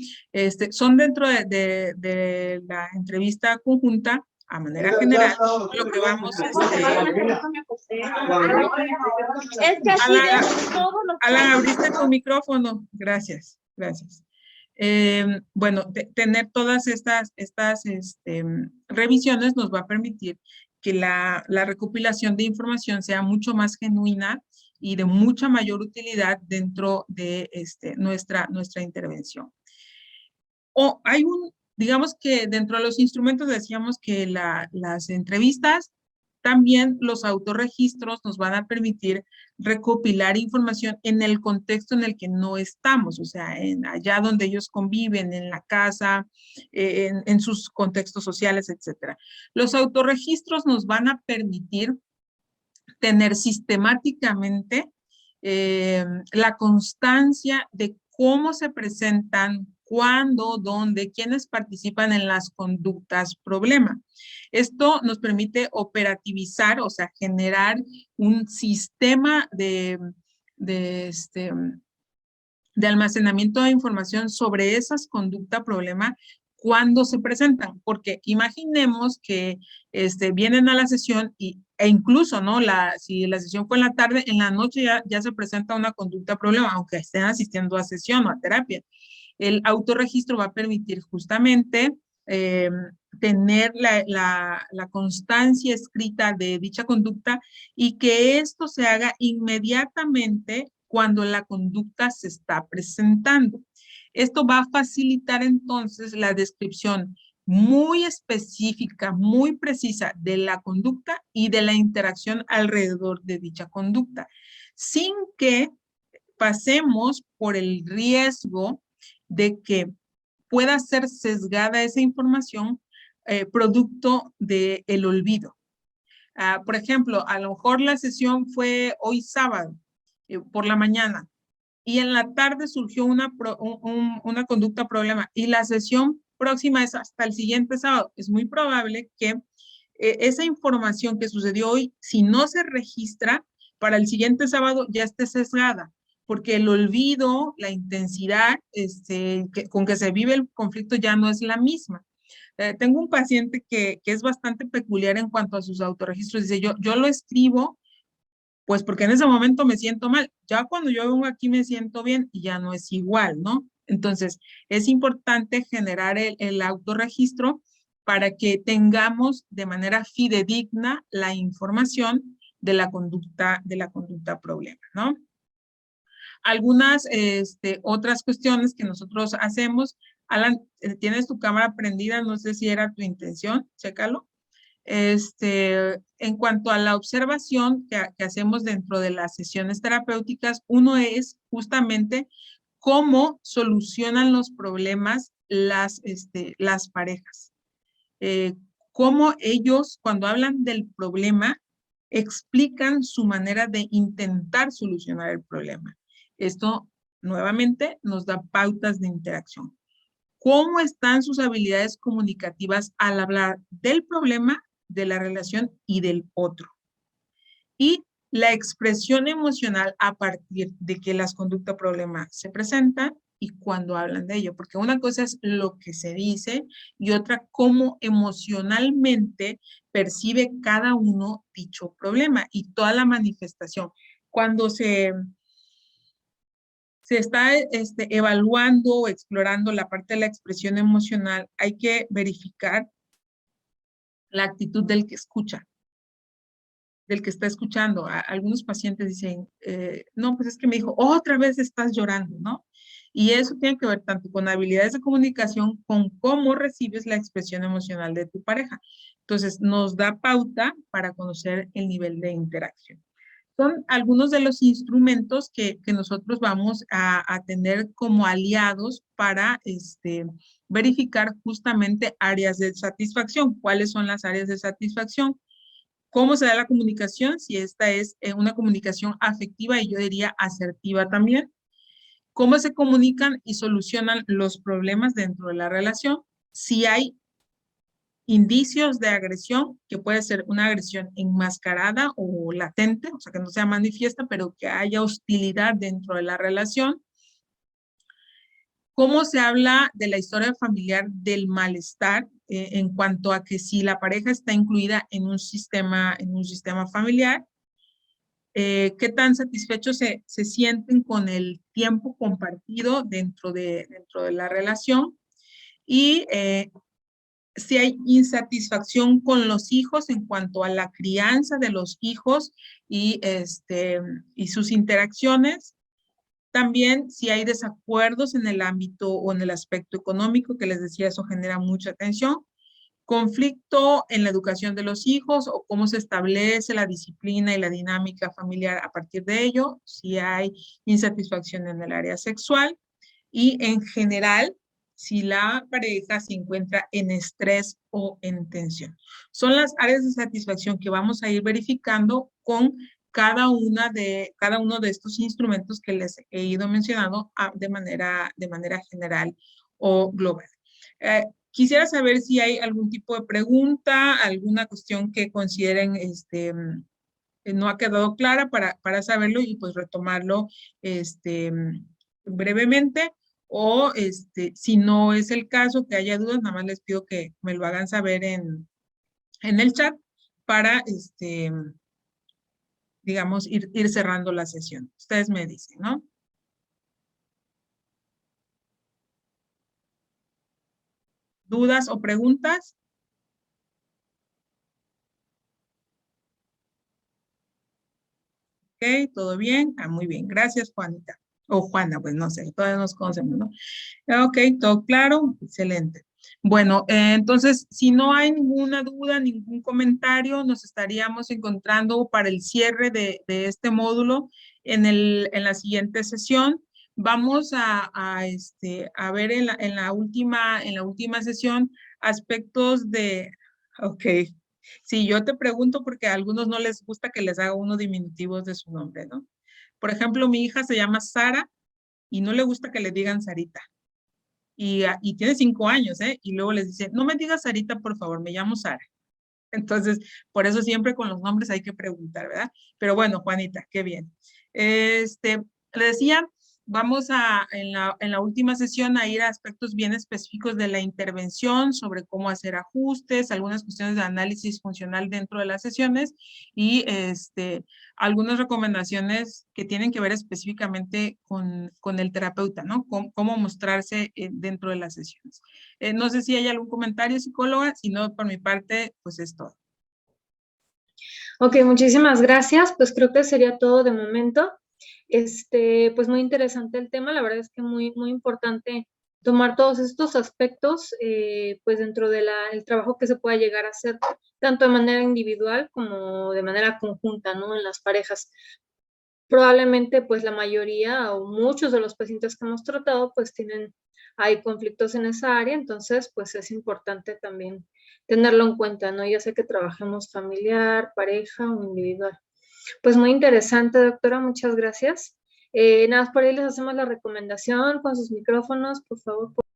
Son dentro de la entrevista conjunta, a manera general, lo que vamos Alan, abriste tu micrófono. Gracias, gracias. Bueno, tener todas estas revisiones nos va a permitir que la recopilación de información sea mucho más genuina y de mucha mayor utilidad dentro de nuestra intervención. O hay digamos que dentro de los instrumentos decíamos que las entrevistas, también los autorregistros nos van a permitir recopilar información en el contexto en el que no estamos, o sea, allá donde ellos conviven, en la casa, en sus contextos sociales, etcétera. Los autorregistros nos van a permitir tener sistemáticamente la constancia de cómo se presentan, cuándo, dónde, quiénes participan en las conductas problema. Esto nos permite operativizar, o sea, generar un sistema de almacenamiento de información sobre esas conductas problema cuando se presentan, porque imaginemos que vienen a la sesión e incluso, ¿no? Si la sesión fue en la tarde, en la noche ya se presenta una conducta problema, aunque estén asistiendo a sesión o a terapia. El autorregistro va a permitir justamente tener la constancia escrita de dicha conducta y que esto se haga inmediatamente cuando la conducta se está presentando. Esto va a facilitar entonces la descripción muy específica, muy precisa de la conducta y de la interacción alrededor de dicha conducta, sin que pasemos por el riesgo de que pueda ser sesgada esa información producto del olvido. Por ejemplo, a lo mejor la sesión fue hoy sábado por la mañana y en la tarde surgió una conducta problema y la sesión próxima es hasta el siguiente sábado. Es muy probable que esa información que sucedió hoy, si no se registra, para el siguiente sábado ya esté sesgada, porque el olvido, la intensidad con que se vive el conflicto ya no es la misma. Tengo un paciente que es bastante peculiar en cuanto a sus autorregistros. Dice, yo lo escribo pues porque en ese momento me siento mal. Ya cuando yo vengo aquí me siento bien y ya no es igual, ¿no? Entonces, es importante generar el autorregistro para que tengamos de manera fidedigna la información de la conducta problema, ¿no? Algunas otras cuestiones que nosotros hacemos. Alan, tienes tu cámara prendida, no sé si era tu intención, chécalo. En cuanto a la observación que hacemos dentro de las sesiones terapéuticas, uno es justamente cómo solucionan los problemas las parejas. cómo ellos, cuando hablan del problema, explican su manera de intentar solucionar el problema. Esto, nuevamente, nos da pautas de interacción. ¿Cómo están sus habilidades comunicativas al hablar del problema, de la relación y del otro? Y la expresión emocional a partir de que las conductas problema se presentan y cuando hablan de ello, porque una cosa es lo que se dice y otra cómo emocionalmente percibe cada uno dicho problema y toda la manifestación. Cuando se está evaluando o explorando la parte de la expresión emocional, hay que verificar la actitud del que escucha, del que está escuchando. Algunos pacientes dicen, no, pues es que me dijo, otra vez estás llorando, ¿no? Y eso tiene que ver tanto con habilidades de comunicación, con cómo recibes la expresión emocional de tu pareja. Entonces, nos da pauta para conocer el nivel de interacción. Son algunos de los instrumentos que nosotros vamos a tener como aliados para verificar justamente áreas de satisfacción. ¿Cuáles son las áreas de satisfacción? ¿Cómo se da la comunicación? Si esta es una comunicación afectiva y yo diría asertiva también. ¿Cómo se comunican y solucionan los problemas dentro de la relación? Si hay indicios de agresión, que puede ser una agresión enmascarada o latente, o sea, que no sea manifiesta, pero que haya hostilidad dentro de la relación. ¿Cómo se habla de la historia familiar del malestar en cuanto a que si la pareja está incluida en un sistema familiar? ¿Qué tan satisfechos se sienten con el tiempo compartido dentro de la relación? Y si hay insatisfacción con los hijos en cuanto a la crianza de los hijos y sus interacciones. También si hay desacuerdos en el ámbito o en el aspecto económico, que les decía, eso genera mucha tensión. Conflicto en la educación de los hijos o cómo se establece la disciplina y la dinámica familiar a partir de ello. Si hay insatisfacción en el área sexual y en general, si la pareja se encuentra en estrés o en tensión. Son las áreas de satisfacción que vamos a ir verificando con cada uno de estos instrumentos que les he ido mencionando de manera general o global. Quisiera saber si hay algún tipo de pregunta, alguna cuestión que consideren no ha quedado clara para saberlo y pues retomarlo brevemente. O si no es el caso, que haya dudas, nada más les pido que me lo hagan saber en el chat para, digamos, ir cerrando la sesión. Ustedes me dicen, ¿no? ¿Dudas o preguntas? Ok, ¿todo bien? Muy bien. Gracias, Juanita. O Juana, pues no sé, todavía nos conocemos, ¿no? Ok, todo claro, excelente. Bueno, entonces, si no hay ninguna duda, ningún comentario, nos estaríamos encontrando para el cierre de este módulo en la siguiente sesión. Vamos a ver en la última sesión aspectos de, ok, sí, yo te pregunto porque a algunos no les gusta que les haga uno diminutivos de su nombre, ¿no? Por ejemplo, mi hija se llama Sara y no le gusta que le digan Sarita. Y tiene 5 años, ¿eh? Y luego les dice, no me digas Sarita, por favor, me llamo Sara. Entonces, por eso siempre con los nombres hay que preguntar, ¿verdad? Pero bueno, Juanita, qué bien. Le decía, vamos en la última sesión a ir a aspectos bien específicos de la intervención, sobre cómo hacer ajustes, algunas cuestiones de análisis funcional dentro de las sesiones y algunas recomendaciones que tienen que ver específicamente con el terapeuta, ¿no? Cómo mostrarse dentro de las sesiones. No sé si hay algún comentario, psicóloga, si no, por mi parte, pues es todo. Ok, muchísimas gracias. Pues creo que sería todo de momento. Pues muy interesante el tema. La verdad es que muy, muy importante tomar todos estos aspectos, pues dentro del trabajo que se pueda llegar a hacer, tanto de manera individual como de manera conjunta, ¿no? En las parejas. Probablemente, pues la mayoría o muchos de los pacientes que hemos tratado, pues tienen hay conflictos en esa área, entonces pues es importante también tenerlo en cuenta, ¿no? Ya sea que trabajemos familiar, pareja o individual. Pues muy interesante, doctora, muchas gracias. Nada más por ahí les hacemos la recomendación con sus micrófonos, por favor.